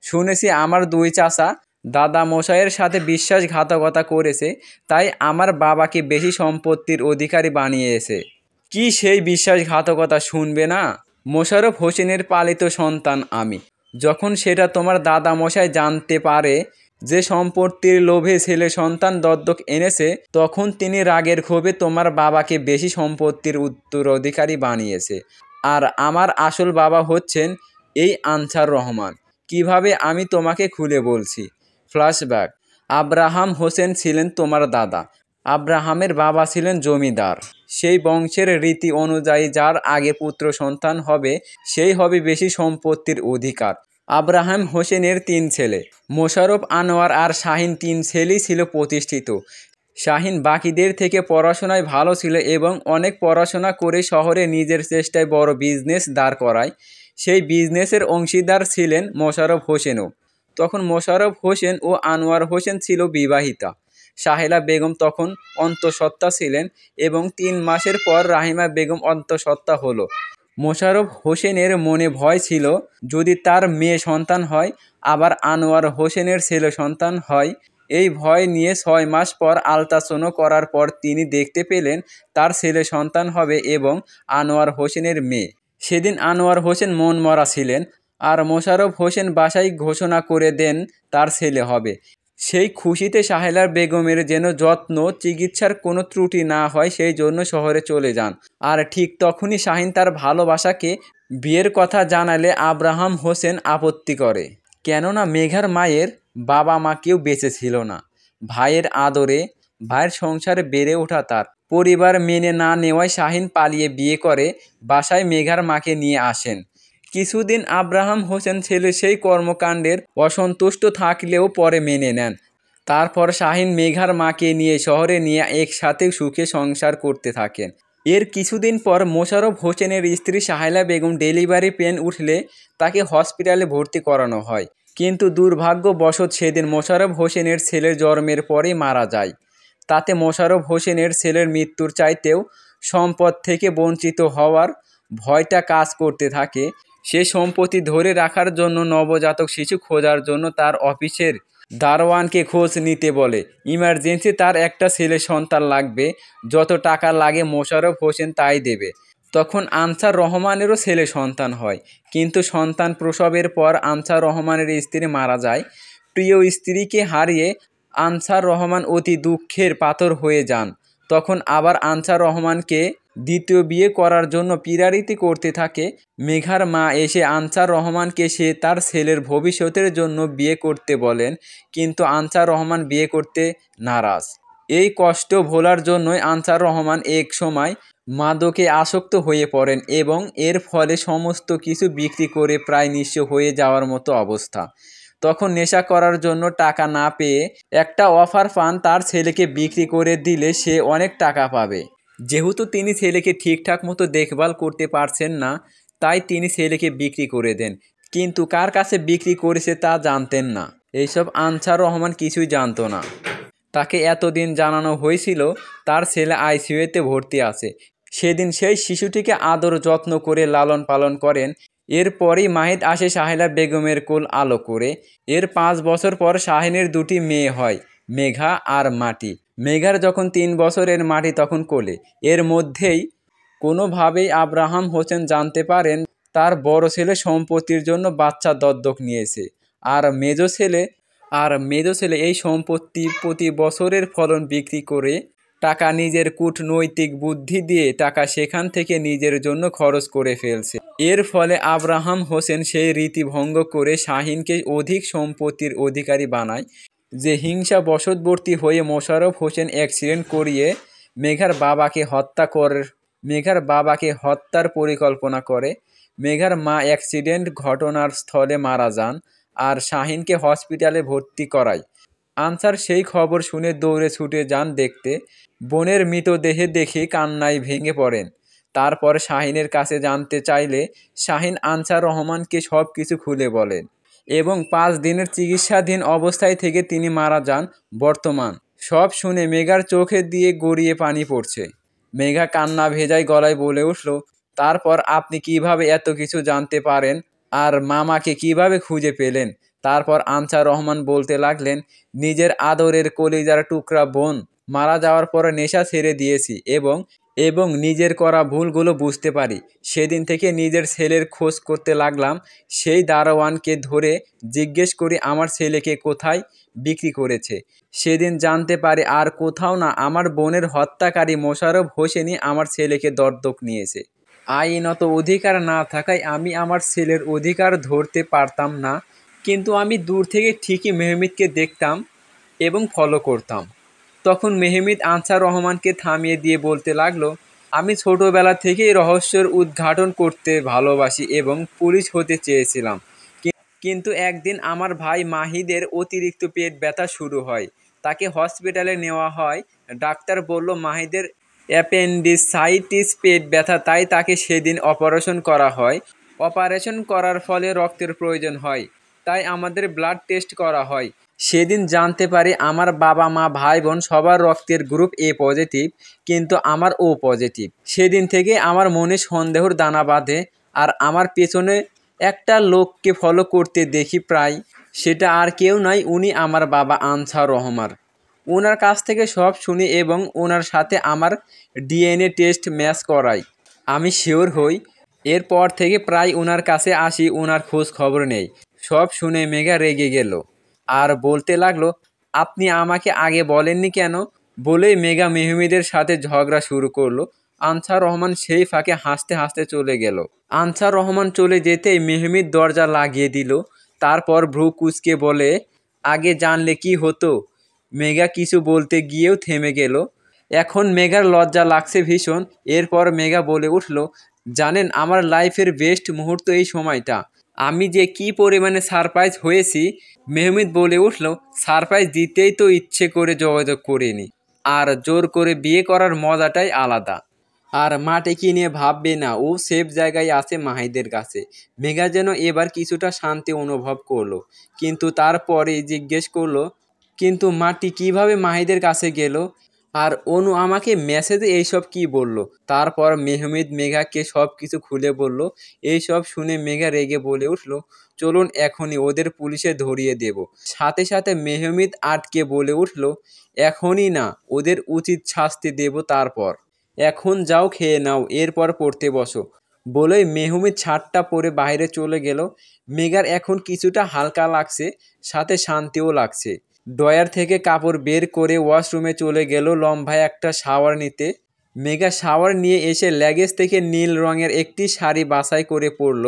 শুনেছি আমার দুই চাচা দাদা মশাইয়ের সাথে বিশ্বাসঘাতকতা করেছে, তাই আমার বাবাকে বেশি সম্পত্তির অধিকারী বানিয়েছে। কি সেই বিশ্বাসঘাতকতা শুনবে না? মোশাররফ হোসেনের পালিত সন্তান আমি। যখন সেটা তোমার দাদা মশাই জানতে পারে যে সম্পত্তির লোভে ছেলে সন্তান দত্তক এনেছে, তখন তিনি রাগের ক্ষোভে তোমার বাবাকে বেশি সম্পত্তির উত্তরাধিকারী বানিয়েছে। আর আমার আসল বাবা হচ্ছেন এই আনসার রহমান। কিভাবে আমি তোমাকে খুলে বলছি। ফ্ল্যাশব্যাক। আব্রাহাম হোসেন ছিলেন তোমার দাদা। আব্রাহামের বাবা ছিলেন জমিদার। সেই বংশের রীতি অনুযায়ী যার আগে পুত্র সন্তান হবে সেই হবে বেশি সম্পত্তির অধিকার। আব্রাহাম হোসেনের 3 ছেলে, মোশাররফ, আনোয়ার আর শাহিন। 3 ছেলেই ছিল প্রতিষ্ঠিত। শাহিন বাকিদের থেকে পড়াশোনায় ভালো ছিল এবং অনেক পড়াশোনা করে শহরে নিজের চেষ্টায় বড় বিজনেস দাঁড় করায়। সেই বিজনেসের অংশীদার ছিলেন মোশাররফ হোসেনও। তখন মোশাররফ হোসেন ও আনোয়ার হোসেন ছিল বিবাহিতা। সাহেলা বেগম তখন অন্তঃসত্ত্বা ছিলেন এবং 3 মাসের পর রাহিমা বেগম অন্তঃসত্ত্বা হলো। মোশাররফ হোসেনের মনে ভয় ছিল, যদি তার মেয়ে সন্তান হয় আবার আনোয়ার হোসেনের ছেলে সন্তান হয়। এই ভয় নিয়ে 6 মাস পর আলট্রাসাউন্ড করার পর তিনি দেখতে পেলেন তার ছেলে সন্তান হবে এবং আনোয়ার হোসেনের মেয়ে। সেদিন আনোয়ার হোসেন মনমরা ছিলেন আর মোশাররফ হোসেন বাসায় ঘোষণা করে দেন তার ছেলে হবে। সেই খুশিতে সাহেলা বেগমের যেন যত্ন চিকিৎসার কোনো ত্রুটি না হয় সেই জন্য শহরে চলে যান। আর ঠিক তখনই শাহিন তার ভালোবাসাকে বিয়ের কথা জানালে আব্রাহাম হোসেন আপত্তি করে। কেননা মেঘার মায়ের বাবা মা কেউ বেঁচে ছিল না। ভাইয়ের আদরে ভাইয়ের সংসারে বেড়ে ওঠা তার পরিবার মেনে না নেওয়ায় শাহিন পালিয়ে বিয়ে করে বাসায় মেঘার মাকে নিয়ে আসেন। কিছুদিন আব্রাহাম হোসেন ছেলে সেই কর্মকাণ্ডের অসন্তুষ্ট থাকলেও পরে মেনে নেন। তারপর শাহিন মেঘার মাকে নিয়ে শহরে নিয়ে একসাথে সুখে সংসার করতে থাকেন। এর কিছুদিন পর মোশাররফ হোসেনের স্ত্রী সাহেলা বেগম ডেলিভারি পেন উঠলে তাকে হসপিটালে ভর্তি করানো হয়। কিন্তু দুর্ভাগ্যবশত সেদিন মোশাররফ হোসেনের ছেলের জন্মের পরেই মারা যায়। তাতে মোশাররফ হোসেনের ছেলের মৃত্যুর চাইতেও সম্পদ থেকে বঞ্চিত হওয়ার ভয়টা কাজ করতে থাকে। সে সম্পত্তি ধরে রাখার জন্য নবজাতক শিশু খোঁজার জন্য তার অফিসের দারোয়ানকে খোঁজ নিতে বলে। ইমার্জেন্সি তার একটা ছেলে সন্তান লাগবে, যত টাকা লাগে মোশাররফ হোসেন তাই দেবে। তখন আনসার রহমানেরও ছেলে সন্তান হয়, কিন্তু সন্তান প্রসবের পর আনসার রহমানের স্ত্রী মারা যায়। প্রিয় স্ত্রীকে হারিয়ে আনসার রহমান অতি দুঃখের পাথর হয়ে যান। তখন আবার আনসার রহমানকে দ্বিতীয় বিয়ে করার জন্য পীড়াপিড়ি করতে থাকে। মেঘার মা এসে আনসার রহমানকে সে তার ছেলের ভবিষ্যতের জন্য বিয়ে করতে বলেন, কিন্তু আনসার রহমান বিয়ে করতে নারাজ। এই কষ্ট ভোলার জন্যই আনসার রহমান এক সময় মাদকে আসক্ত হয়ে পড়েন এবং এর ফলে সমস্ত কিছু বিক্রি করে প্রায় নিঃস্ব হয়ে যাওয়ার মতো অবস্থা। তখন নেশা করার জন্য টাকা না পেয়ে একটা অফার পান, তার ছেলেকে বিক্রি করে দিলে সে অনেক টাকা পাবে। যেহেতু তিনি ছেলেকে ঠিকঠাক মতো দেখভাল করতে পারছেন না, তাই তিনি ছেলেকে বিক্রি করে দেন, কিন্তু কার কাছে বিক্রি করেছে তা জানতেন না। এইসব আনসার রহমান কিছুই জানতো না। তাকে এতদিন জানানো হয়েছিল তার ছেলে আইসিইউতে ভর্তি আছে। সেদিন সেই শিশুটিকে আদর যত্ন করে লালন পালন করেন। এরপরই মাহিদ আসে সাহেলা বেগমের কোল আলো করে। এর 5 বছর পর শাহিনের 2টি মেয়ে হয়, মেঘা আর মাটি। মেঘার যখন 3 বছরের, মাটি তখন কোলে। এর মধ্যেই কোনোভাবেই আব্রাহাম হোসেন জানতে পারেন তার বড় ছেলে সম্পত্তির জন্য বাচ্চা দত্তক নিয়েছে, আর মেজো ছেলে এই সম্পত্তি প্রতি বছরের ফলন বিক্রি করে টাকা নিজের কূটনৈতিক বুদ্ধি দিয়ে টাকা সেখান থেকে নিজের জন্য খরচ করে ফেলছে। এর ফলে আব্রাহাম হোসেন সেই রীতি ভঙ্গ করে শাহিনকে অধিক সম্পত্তির অধিকারী বানায়। যে হিংসা বশবর্তী হয়ে মোশাররফ হোসেন অ্যাক্সিডেন্ট করিয়ে মেঘার বাবাকে হত্যার পরিকল্পনা করে। মেঘার মা অ্যাক্সিডেন্ট ঘটনার স্থলে মারা যান আর শাহিনকে হসপিটালে ভর্তি করায়। আনসার সেই খবর শুনে দৌড়ে ছুটে যান দেখতে। বোনের মৃতদেহ দেখে কান্নায় ভেঙে পড়েন। তারপর শাহিনের কাছে জানতে চাইলে শাহিন আনসার রহমানকে সব কিছু খুলে বলেন এবং 5 দিনের চিকিৎসাধীন অবস্থায় থেকে তিনি মারা যান। বর্তমান সব শুনে মেঘার চোখে দিয়ে গড়িয়ে পানি পড়ছে। মেঘা কান্না ভেজায় গলায় বলে উঠল, তারপর আপনি কিভাবে এত কিছু জানতে পারেন আর মামাকে কিভাবে খুঁজে পেলেন? তারপর আনসার রহমান বলতে লাগলেন, নিজের আদরের কলিজার টুকরা বোন মারা যাওয়ার পর নেশা ছেড়ে দিয়েছি এবং নিজের করা ভুলগুলো বুঝতে পারি। সেদিন থেকে নিজের ছেলের খোঁজ করতে লাগলাম। সেই দারোয়ানকে ধরে জিজ্ঞেস করি আমার ছেলেকে কোথায় বিক্রি করেছে। সেদিন জানতে পারি আর কোথাও না, আমার বোনের হত্যাকারী মোশাররফ হোসেনই আমার ছেলেকে দত্তক নিয়েছে। আইনত অধিকার না থাকায় আমি আমার ছেলের অধিকার ধরতে পারতাম না, কিন্তু আমি দূর থেকে ঠিকই মেহমিদকে দেখতাম এবং ফলো করতাম। তখন মেহমিদ আনসার রহমানকে থামিয়ে দিয়ে বলতে লাগলো, আমি ছোটবেলা থেকেই রহস্যের উদ্ঘাটন করতে ভালোবাসি এবং পুলিশ হতে চেয়েছিলাম। কিন্তু একদিন আমার ভাই মাহিদের অতিরিক্ত পেট ব্যথা শুরু হয়। তাকে হসপিটালে নেওয়া হয়। ডাক্তার বলল মাহিদের অ্যাপেন্ডিসাইটিস, পেট ব্যথা, তাই তাকে সেদিন অপারেশন করা হয়। অপারেশন করার ফলে রক্তের প্রয়োজন হয়, তাই আমাদের ব্লাড টেস্ট করা হয়। সেদিন জানতে পারি আমার বাবা মা ভাই বোন সবার রক্তের গ্রুপ এ পজিটিভ, কিন্তু আমার ও পজিটিভ। সেদিন থেকে আমার মনে সন্দেহর দানা বাঁধে আর আমার পেছনে একটা লোককে ফলো করতে দেখি প্রায়। সেটা আর কেউ নয়, উনি আমার বাবা আনসার রহমান। ওনার কাছ থেকে সব শুনি এবং ওনার সাথে আমার ডিএনএ টেস্ট ম্যাচ করাই। আমি শিওর হই। এরপর থেকে প্রায় ওনার কাছে আসি, ওনার খোঁজ খবর নেই। সব শুনে মেঘা রেগে গেল আর বলতে লাগলো, আপনি আমাকে আগে বলেননি কেন? বলেই মেঘা মেহমিদের সাথে ঝগড়া শুরু করলো। আনসার রহমান সেই ফাঁকে হাসতে হাসতে চলে গেল। আনসার রহমান চলে যেতেই মেহমিদ দরজা লাগিয়ে দিল। তারপর ভ্রু কুঁচকে বলে, আগে জানলে কি হতো? মেঘা কিছু বলতে গিয়েও থেমে গেল। এখন মেঘার লজ্জা লাগছে ভীষণ। এরপর মেঘা বলে উঠল, জানেন আমার লাইফের বেস্ট মুহূর্ত এই সময়টা। আমি যে কি পরিমাণে সারপ্রাইজ হয়েছি। মেহমিদ বলে উঠল, সারপ্রাইজ দিতেই তো ইচ্ছে করে যোগাযোগ করিনি, আর জোর করে বিয়ে করার মজাটাই আলাদা। আর মাঠে কি নিয়ে ভাববে না, ও সেফ জায়গায় আছে মাহিদের কাছে। মেঘা যেন এবার কিছুটা শান্তি অনুভব করলো, কিন্তু তারপরেই জিজ্ঞেস করলো, কিন্তু মাটি কিভাবে মাহিদের কাছে গেল? আর অনু আমাকে মেসেজে এইসব কি বলল? তারপর মেহমিদ মেঘাকে সব কিছু খুলে বলল। এইসব শুনে মেঘা রেগে বলে উঠল, চলুন এখনই ওদের পুলিশে ধরিয়ে দেব। সাথে সাথে মেহমিদ আটকে বলে উঠল, এখনই না, ওদের উচিত শাস্তি দেব। তারপর এখন যাও, খেয়ে নাও, এরপর পড়তে বসো। বলেই মেহমিদ ছাদটা পরে বাইরে চলে গেল। মেঘার এখন কিছুটা হালকা লাগছে, সাথে শান্তিও লাগছে। ড্রয়ার থেকে কাপড় বের করে ওয়াশরুমে চলে গেল লম্বা একটা শাওয়ার নিতে। মেঘা শাওয়ার নিয়ে এসে লাগেজ থেকে নীল রঙের একটি শাড়ি বাছাই করে পরল।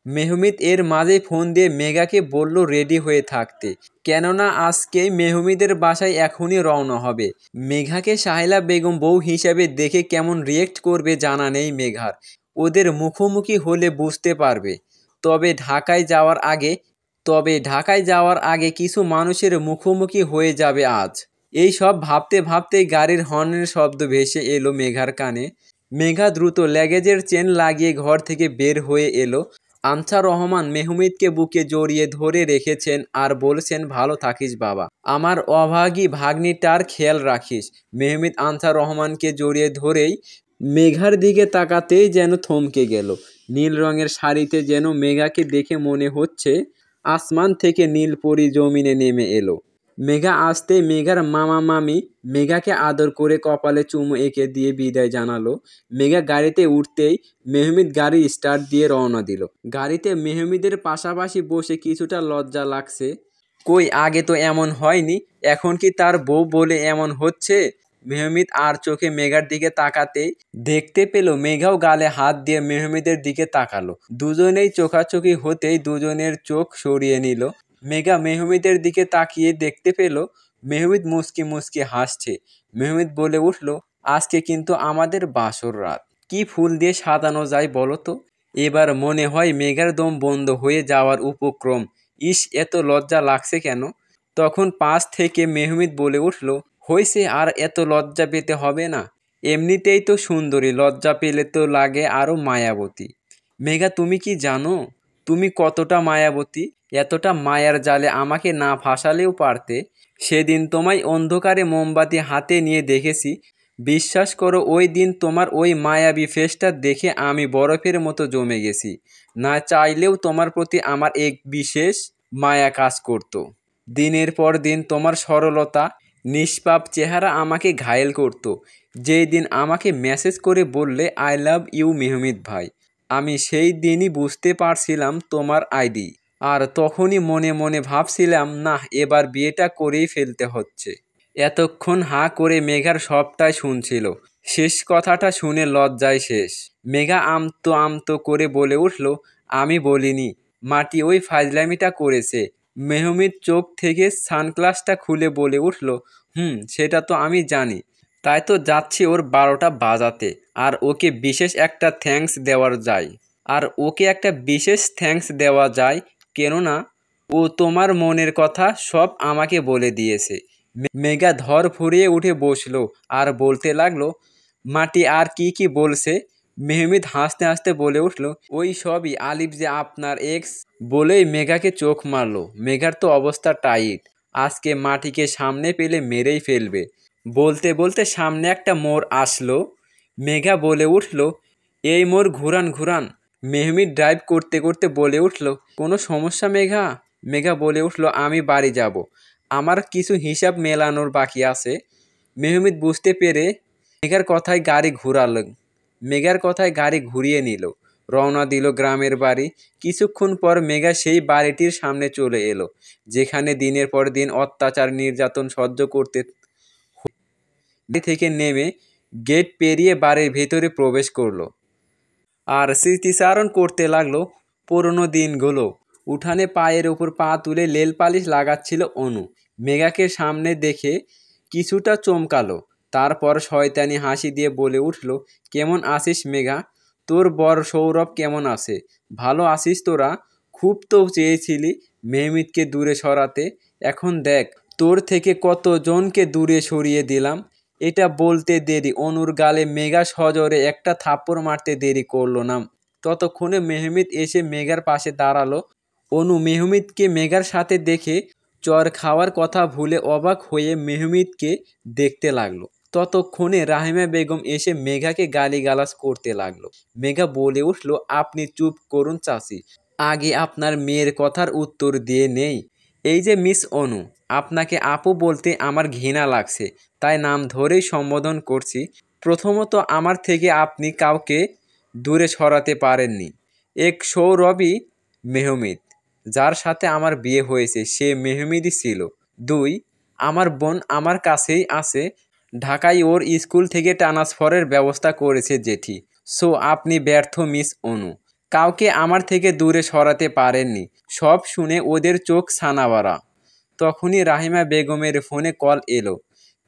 মেহমিদ এর মাঝে ফোন দিয়ে মেঘাকে বলল রেডি হয়ে থাকতে, কেননা আজকেই মেহমিদের বাসায় এখনই রওনা হবে। মেঘাকে সাহেলা বেগম বউ হিসাবে দেখে কেমন রিয়েক্ট করবে জানা নেই মেঘার। ওদের মুখোমুখি হলে বুঝতে পারবে। তবে ঢাকায় যাওয়ার আগে কিছু মানুষের মুখোমুখি হয়ে যাবে আজ। এই সব ভাবতে ভাবতেই গাড়ির হর্নের শব্দ ভেসে এলো মেঘার কানে। মেঘা দ্রুত লাগেজের চেন লাগিয়ে ঘর থেকে বের হয়ে এলো। আনসার রহমান মেহমিদকে বুকে জড়িয়ে ধরে রেখেছেন আর বলছেন, ভালো থাকিস বাবা, আমার অভাগী ভাগ্নিটার খেয়াল রাখিস। মেহমিদ আনসার রহমানকে জড়িয়ে ধরেই মেঘার দিকে তাকাতেই যেন থমকে গেল। নীল রঙের শাড়িতে যেন মেঘাকে দেখে মনে হচ্ছে আসমান থেকে নীল পরি জমিনে নেমে এলো। মেঘা আসতেই মেঘার মামা মামি মেঘাকে আদর করে কপালে চুমু এঁকে দিয়ে বিদায় জানালো। মেঘা গাড়িতে উঠতেই মেহমিদ গাড়ি স্টার্ট দিয়ে রওনা দিল। গাড়িতে মেহমিদের পাশাপাশি বসে কিছুটা লজ্জা লাগছে। কই আগে তো এমন হয়নি, এখন কি তার বউ বলে এমন হচ্ছে? মেহমিদ আর চোখে মেঘার দিকে তাকাতেই দেখতে পেল মেঘাও গালে হাত দিয়ে মেহমিদের দিকে তাকালো। দুজনেই চোখাচোখি হতেই দুজনের চোখ সরিয়ে নিল। মেঘা মেহমিদের দিকে তাকিয়ে দেখতে পেল মেহমিদ মুচকি মুচকি হাসছে। মেহমিদ বলে উঠল, আজকে কিন্তু আমাদের বাসর রাত। কি ফুল দিয়ে সাজানো যায় বলো তো? এবার মনে হয় মেঘার দম বন্ধ হয়ে যাওয়ার উপক্রম। ইস, এত লজ্জা লাগছে কেন? তখন পাশ থেকে মেহমিদ বলে উঠল, হয়েছে, আর এত লজ্জা পেতে হবে না। এমনিতেই তো সুন্দরী, লজ্জা পেলে তো লাগে আরও মায়াবতী। মেঘা, তুমি কি জানো তুমি কতটা মায়াবতী? এতটা মায়ার জালে আমাকে না ফাঁসালেও পারতে। সেদিন তোমায় অন্ধকারে মোমবাতি হাতে নিয়ে দেখেছি। বিশ্বাস করো, ওই দিন তোমার ওই মায়াবী ফেসটা দেখে আমি বরফের মতো জমে গেছি। না চাইলেও তোমার প্রতি আমার এক বিশেষ মায়া কাজ করতো। দিনের পর দিন তোমার সরলতা, নিষ্পাপ চেহারা আমাকে ঘায়েল করতো। যেই দিন আমাকে মেসেজ করে বললে আই লাভ ইউ মেহমিদ ভাই, আমি সেই দিনই বুঝতে পারছিলাম তোমার আইডি। আর তখনই মনে মনে ভাবছিলাম, না, এবার বিয়েটা করেই ফেলতে হচ্ছে। এতক্ষণ হাঁ করে মেঘার সবটাই শুনছিল। শেষ কথাটা শুনে লজ্জায় শেষ। মেঘা আমতো আমতো করে বলে উঠল, আমি বলিনি, মাটি ওই ফাজলামিটা করেছে। মেহমিদ চোখ থেকে সানগ্লাসটা খুলে বলে উঠল, সেটা তো আমি জানি। তাই তো যাচ্ছি ওর 12টা বাজাতে। আর ওকে বিশেষ একটা থ্যাঙ্কস দেওয়া যায় কেননা ও তোমার মনের কথা সব আমাকে বলে দিয়েছে। মেঘা ধর ফুরিয়ে উঠে বসলো আর বলতে লাগলো, মাটি আর কি বলছে? মেহমিদ হাসতে হাসতে বলে উঠল, ওই সবই, আলিফ যে আপনার এক্স বলেই মেঘাকে চোখ মারলো। মেঘার তো অবস্থা টাইট, আজকে মাটিকে সামনে পেলে মেরেই ফেলবে। বলতে বলতে সামনে একটা মোড় আসলো। মেঘা বলে উঠল, এই মোড় ঘুরান। মেহমিদ ড্রাইভ করতে করতে বলে উঠল, কোনো সমস্যা মেঘা? মেঘা বলে উঠল, আমি বাড়ি যাব, আমার কিছু হিসাব মেলানোর বাকি আছে। মেহমিদ বুঝতে পেরে মেঘার কথায় গাড়ি ঘুরিয়ে নিল, রওনা দিল গ্রামের বাড়ি। কিছুক্ষণ পর মেঘা সেই বাড়িটির সামনে চলে এলো, যেখানে দিনের পর দিন অত্যাচার নির্যাতন সহ্য করতে থেকে নেমে গেট পেরিয়ে বাড়ির ভেতরে প্রবেশ করলো আর স্মৃতিচারণ করতে লাগলো পুরনো দিনগুলো। উঠানে পায়ের ওপর পা তুলে লেল পালিশ লাগাচ্ছিল অনু। মেঘাকে সামনে দেখে কিছুটা চমকালো, তারপর শয়তানি হাসি দিয়ে বলে উঠল, কেমন আছিস মেঘা? তোর বর সৌরভ কেমন আছে? ভালো আছিস তোরা? খুব তো চেয়েছিলি মেহমিদকে দূরে সরাতে, এখন দেখ তোর থেকে কতজনকে দূরে সরিয়ে দিলাম। এটা বলতে দেরি অনুর গালে মেঘা সজোরে একটা থাপ্পড় মারতে দেরি করলো না। ততক্ষণে মেহমিদ এসে মেঘার পাশে দাঁড়ালো। অনু মেহমিদকে মেঘার সাথে দেখে চর খাওয়ার কথা ভুলে অবাক হয়ে মেহমিদকে দেখতে লাগলো। ততক্ষণে রাহিমা বেগম এসে মেঘাকে গালিগালাজ করতে লাগলো। মেঘা বলে উঠল, আপনি চুপ করুন চাচি, আগে আপনার মেয়ের কথার উত্তর দিয়ে নেই। এই যে মিস অনু, আপনাকে আপু বলতে আমার ঘৃণা লাগছে, তাই নাম ধরেই সম্বোধন করছি। প্রথমত, আমার থেকে আপনি কাউকে দূরে সরাতে পারেননি। এক সৌরভী মেহমিদ, যার সাথে আমার বিয়ে হয়েছে, সে মেহমিদই ছিল। 2, আমার বোন আমার কাছেই আছে, ঢাকায় ওর স্কুল থেকে ট্রান্সফারের ব্যবস্থা করেছে জেঠি। সো আপনি ব্যর্থ মিস অনু, কাউকে আমার থেকে দূরে সরাতে পারেননি। সব শুনে ওদের চোখ ছানাবড়া। তখনই রাহিমা বেগমের ফোনে কল এলো।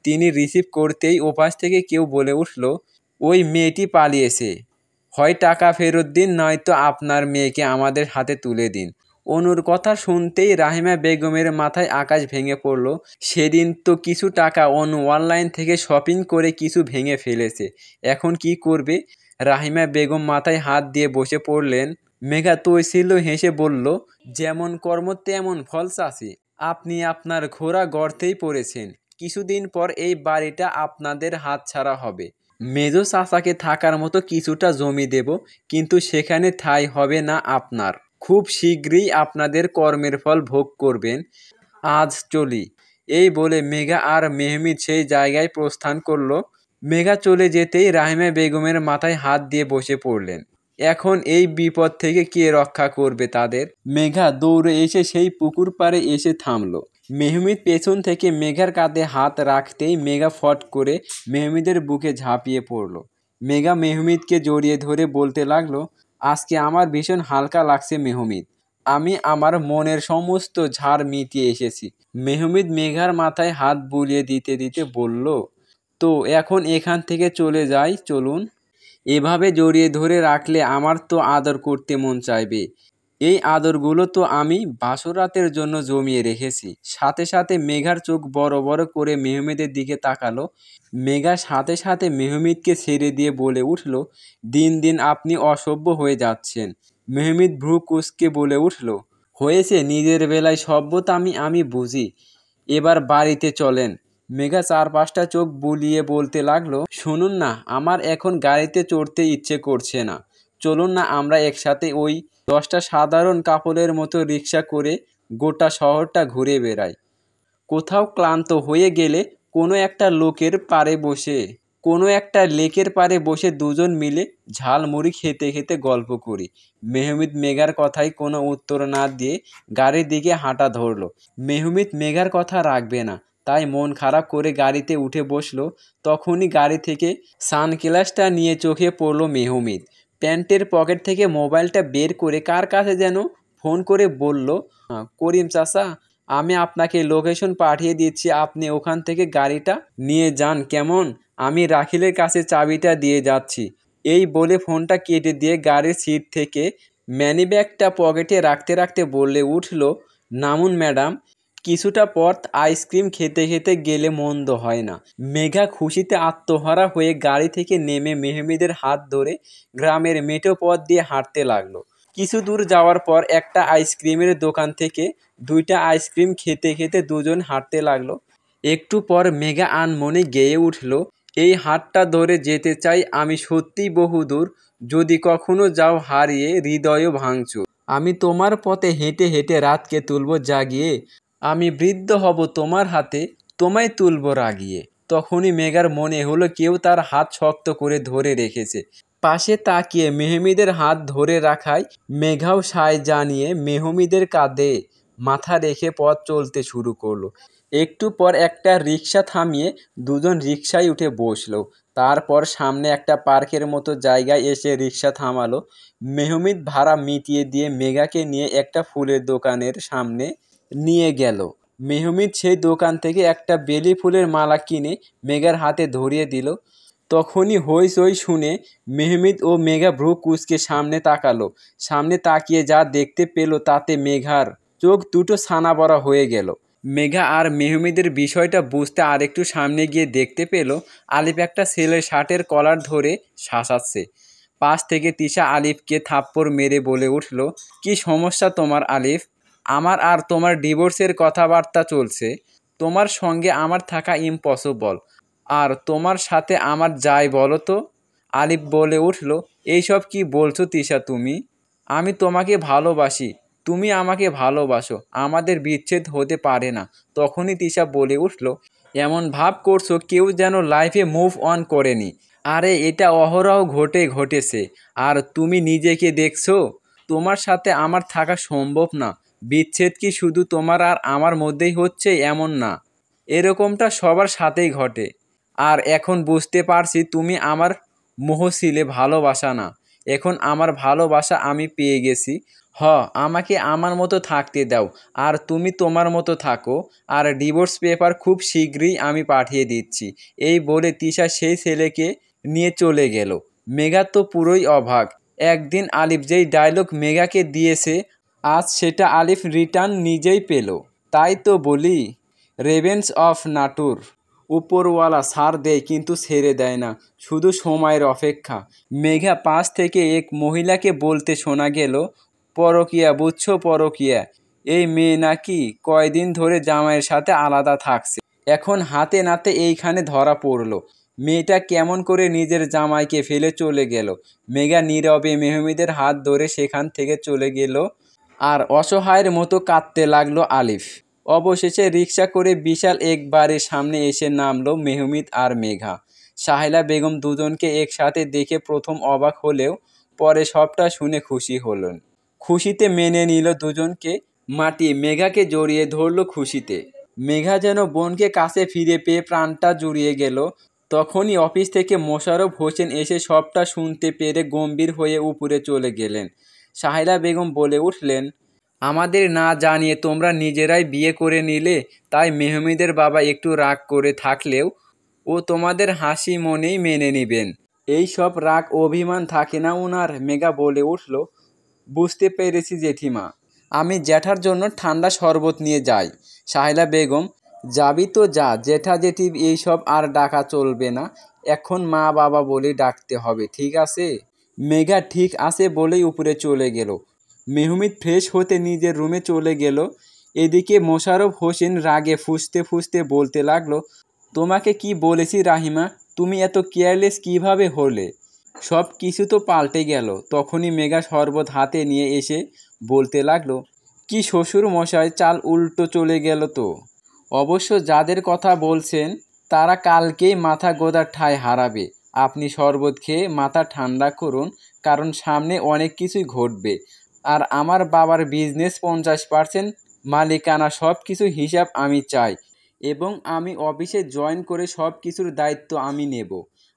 তিনি রিসিভ করতেই ওপাশ থেকে কেউ বলে উঠল, ওই মেয়েটি পালিয়েছে, হয় টাকা ফেরত দিন, নয়তো আপনার মেয়েকে আমাদের হাতে তুলে দিন। অনুর কথা শুনতেই রাহিমা বেগমের মাথায় আকাশ ভেঙে পড়ল। সেদিন তো কিছু টাকা অনু অনলাইন থেকে শপিং করে কিছু ভেঙে ফেলেছে, এখন কি করবে? রাহিমা বেগম মাথায় হাত দিয়ে বসে পড়লেন। মেঘা তৈছিল হেসে বলল, যেমন কর্ম তেমন ফল চাচি, আপনি আপনার ঘোড়া গর্তেই পড়েছেন। কিছুদিন পর এই বাড়িটা আপনাদের হাতছাড়া হবে। মেজো চাচাকে থাকার মতো কিছুটা জমি দেব, কিন্তু সেখানে ঠাঁই হবে না আপনার। খুব শীঘ্রই আপনাদের কর্মের ফল ভোগ করবেন। আজ চলি। এই বলে মেঘা আর মেহমিদ সেই জায়গায় প্রস্থান করল। মেঘা চলে যেতেই রাহিমা বেগমের মাথায় হাত দিয়ে বসে পড়লেন। এখন এই বিপদ থেকে কে রক্ষা করবে তাদের? মেঘা দৌড়ে এসে সেই পুকুর পাড়ে এসে থামল। মেহমিদ পেছন থেকে মেঘার কাঁধে হাত রাখতেই মেঘা ফট করে মেহমিদের বুকে ঝাঁপিয়ে পড়ল। মেঘা মেহমিদকে জড়িয়ে ধরে বলতে লাগলো, আজকে আমার ভীষণ হালকা লাগছে মেহমিদ, আমি আমার মনের সমস্ত ঝাড় মিটিয়ে এসেছি। মেহমিদ মেঘার মাথায় হাত বুলিয়ে দিতে দিতে বলল, তো এখন এখান থেকে চলে যাই, চলুন। এভাবে জড়িয়ে ধরে রাখলে আমার তো আদর করতে মন চাইবে। এই আদরগুলো তো আমি বাসরাতের জন্য জমিয়ে রেখেছি। সাথে সাথে মেঘার চোখ বড় বড় করে মেহমেদের দিকে তাকালো। মেঘা সাথে সাথে মেহমিদকে ছেড়ে দিয়ে বলে উঠল, দিন দিন আপনি অসভ্য হয়ে যাচ্ছেন। মেহমিদ ভ্রু কুঁচকে বলে উঠল, হয়েছে, নিজের বেলায় সভ্যতামি আমি বুঝি, এবার বাড়িতে চলেন। মেঘা 4-5টা চোখ বুলিয়ে বলতে লাগলো, শুনুন না, আমার এখন গাড়িতে চড়তে ইচ্ছে করছে না, চলুন না আমরা একসাথে ওই 10টা সাধারণ কাপড়ের মতো রিক্সা করে গোটা শহরটা ঘুরে বেড়াই। কোথাও ক্লান্ত হয়ে গেলে কোনো একটা লেকের পাড়ে বসে দুজন মিলে ঝালমুড়ি খেতে খেতে গল্প করি। মেহমিদ মেঘার কথায় কোনো উত্তর না দিয়ে গাড়ির দিকে হাঁটা ধরলো। মেহমিদ মেঘার কথা রাখবে না, তাই মন খারাপ করে গাড়িতে উঠে বসলো। তখনই গাড়ি থেকে সানগ্লাসটা নিয়ে চোখে পড়ল মেহমিদ। প্যান্টের পকেট থেকে মোবাইলটা বের করে কার কাছে যেন ফোন করে বলল, করিম চাচা, আমি আপনাকে লোকেশন পাঠিয়ে দিচ্ছি, আপনি ওখান থেকে গাড়িটা নিয়ে যান কেমন, আমি রাখিলের কাছে চাবিটা দিয়ে যাচ্ছি। এই বলে ফোনটা কেটে দিয়ে গাড়ির সিট থেকে ম্যানিব্যাগটা পকেটে রাখতে রাখতে বলে উঠল, নামুন ম্যাডাম, কিছুটা পথ আইসক্রিম খেতে খেতে গেলে মন্দ হয় না। মেঘা খুশিতে আত্মহারা হয়ে গাড়ি থেকে নেমে মেহমিদের হাত ধরে গ্রামের মেঠো পথ দিয়ে হাঁটতে লাগলো। কিছু দূর যাওয়ার পর একটা আইসক্রিমের দোকান থেকে 2টা আইসক্রিম খেতে খেতে দুজন হাঁটতে লাগলো। একটু পর মেঘা আনমনে গেয়ে উঠল, এই হাতটা ধরে যেতে চাই আমি সত্যিই বহুদূর, যদি কখনো যাও হারিয়ে হৃদয়ও ভাঙচুর। আমি তোমার পথে হেঁটে হেঁটে রাতকে তুলব জাগিয়ে, আমি বৃদ্ধ হব তোমার হাতে, তোমায় তুলব রাগিয়ে। তখনই মেঘার মনে হলো কেউ তার হাত শক্ত করে ধরে রেখেছে। পাশে তাকিয়ে মেহমিদের হাত ধরে রাখায় মেঘাও সায় জানিয়ে মেহমিদের কাঁধে মাথা রেখে পথ চলতে শুরু করলো। একটু পর একটা রিক্সা থামিয়ে দুজন রিক্সায় উঠে বসলো। তারপর সামনে একটা পার্কের মতো জায়গায় এসে রিক্সা থামালো। মেহমিদ ভাড়া মিটিয়ে দিয়ে মেঘাকে নিয়ে একটা ফুলের দোকানের সামনে নিয়ে গেল। মেহমিদ সেই দোকান থেকে একটা বেলি ফুলের মালা কিনে মেঘার হাতে ধরিয়ে দিল। তখনই হইচই শুনে মেহমিদ ও মেঘা ভ্রু কুঁচকে সামনে তাকালো। সামনে তাকিয়ে যা দেখতে পেল তাতে মেঘার চোখ দুটো ছানা বড়া হয়ে গেল। মেঘা আর মেহমিদের বিষয়টা বুঝতে আরেকটু সামনে গিয়ে দেখতে পেল আলিফ একটা ছেলের শার্টের কলার ধরে শাসাচ্ছে। পাশ থেকে তিশা আলিফকে থাপ্পড় মেরে বলে উঠল, কি সমস্যা তোমার আলিফ? আমার আর তোমার ডিভোর্সের কথাবার্তা চলছে, তোমার সঙ্গে আমার থাকা ইম্পসিবল, আর তোমার সাথে আমার যাই বলো তো। আলিফ বলে উঠল, এইসব কি বলছো তিশা তুমি? আমি তোমাকে ভালোবাসি, তুমি আমাকে ভালোবাসো, আমাদের বিচ্ছেদ হতে পারে না। তখনই তিশা বলে উঠল, এমন ভাব করছো কেউ যেন লাইফে মুভ অন করেনি। আরে এটা অহরহ ঘটেছে, আর তুমি নিজেকে দেখছো? তোমার সাথে আমার থাকা সম্ভব না। বিচ্ছেদ কি শুধু তোমার আর আমার মধ্যেই হচ্ছে এমন না, এরকমটা সবার সাথেই ঘটে। আর এখন বুঝতে পারছি তুমি আমার মোহ ছিলে, ভালোবাসা না। এখন আমার ভালোবাসা আমি পেয়ে গেছি। আমাকে আমার মতো থাকতে দাও, আর তুমি তোমার মতো থাকো, আর ডিভোর্স পেপার খুব শীঘ্রই আমি পাঠিয়ে দিচ্ছি। এই বলে তিশা সেই ছেলেকে নিয়ে চলে গেল। মেঘা তো পুরোই অবাক। একদিন আলিফ যেই ডায়লগ মেঘাকে দিয়েছে, আজ সেটা আলিফ রিটার্ন নিজেই পেল। তাই তো বলি, রেভেন্স অফ নাটুর। উপরওয়ালা ছাড় দেয় কিন্তু ছেড়ে দেয় না, শুধু সময়ের অপেক্ষা। মেঘা পাশ থেকে এক মহিলাকে বলতে শোনা গেল, পরকিয়া বুঝছো, পরকিয়া। এই মেয়ে নাকি কয়দিন ধরে জামাইয়ের সাথে আলাদা থাকছে, এখন হাতে নাতে এইখানে ধরা পড়লো। মেয়েটা কেমন করে নিজের জামাইকে ফেলে চলে গেল। মেঘা নীরবে মেহমিদের হাত ধরে সেখান থেকে চলে গেল, আর অসহায়ের মতো কাঁদতে লাগলো আলিফ। অবশেষে রিক্সা করে বিশাল এক বাড়ির সামনে এসে নামলো মেহমিদ আর মেঘা। সাহেলা বেগম দুজনকে একসাথে দেখে প্রথম অবাক হলেও পরে সবটা শুনে খুশি হলেন। খুশিতে মেনে নিল দুজনকে, মাটি মেঘাকে জড়িয়ে ধরল খুশিতে। মেঘা যেন বোনকে কাছে ফিরে পেয়ে প্রাণটা জুড়িয়ে গেল। তখনই অফিস থেকে মোশাররফ হোসেন এসে সবটা শুনতে পেরে গম্ভীর হয়ে উপরে চলে গেলেন। সাহেলা বেগম বলে উঠলেন, আমাদের না জানিয়ে তোমরা নিজেরাই বিয়ে করে নিলে, তাই মেহমেদের বাবা একটু রাগ করে থাকলেও ও তোমাদের হাসি মনেই মেনে নেবেন। এই সব রাগ অভিমান থাকে না উনার। মেঘা বলে উঠল, বুঝতে পেরেছি জেঠিমা, আমি জ্যাঠার জন্য ঠান্ডা শরবত নিয়ে যাই। সাহেলা বেগম, যাবি তো যা, জেঠা জেঠি এইসব আর ডাকা চলবে না, এখন মা বাবা বলে ডাকতে হবে, ঠিক আছে? মেঘা ঠিক আছে বলেই উপরে চলে গেল। মেহমিদ ফ্রেশ হতে নিজের রুমে চলে গেল। এদিকে মোশাররফ হোসেন রাগে ফুঁসতে ফুঁসতে বলতে লাগলো, তোমাকে কি বলেছি রাহিমা, তুমি এত কেয়ারলেস কিভাবে হলে? সব কিছু তো পাল্টে গেল। তখনই মেঘা শরবত হাতে নিয়ে এসে বলতে লাগলো, কি শ্বশুর মশাই, চাল উল্টো চলে গেল তো। অবশ্য যাদের কথা বলছেন তারা কালকেই মাথা গোঁজার ঠাঁই হারাবে। আপনি শরবত খেয়ে মাথা ঠান্ডা করুন, কারণ সামনে অনেক কিছুই ঘটবে। আর আমার বাবার বিজনেস 50% মালিকানা, সব কিছুর হিসাব আমি চাই, এবং আমি অফিসে জয়েন করে সব কিছুর দায়িত্ব আমি নেব।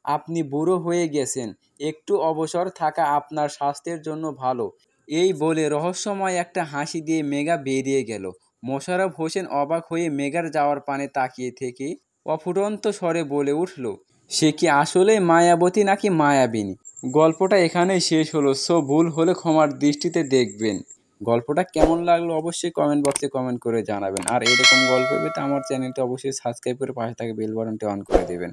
আপনি বুড়ো হয়ে গেছেন, একটু অবসর থাকা আপনার স্বাস্থ্যের জন্য ভালো। এই বলে রহস্যময় একটা হাসি দিয়ে মেঘা বেরিয়ে গেল। মোশাররফ হোসেন অবাক হয়ে মেঘার যাওয়ার পানে তাকিয়ে থেকে অফুরন্ত স্বরে বলে উঠল, সে কি আসলে মায়াবতী নাকি মায়াবিনী? গল্পটা এখানেই শেষ হলো। সো ভুল হলে ক্ষমার দৃষ্টিতে দেখবেন। গল্পটা কেমন লাগলো অবশ্যই কমেন্ট বক্সে কমেন্ট করে জানাবেন। আর এরকম গল্প পেতে আমার চ্যানেলটি অবশ্যই সাবস্ক্রাইব করে পাশে থাকা বেল বাটনটি অন করে দেবেন।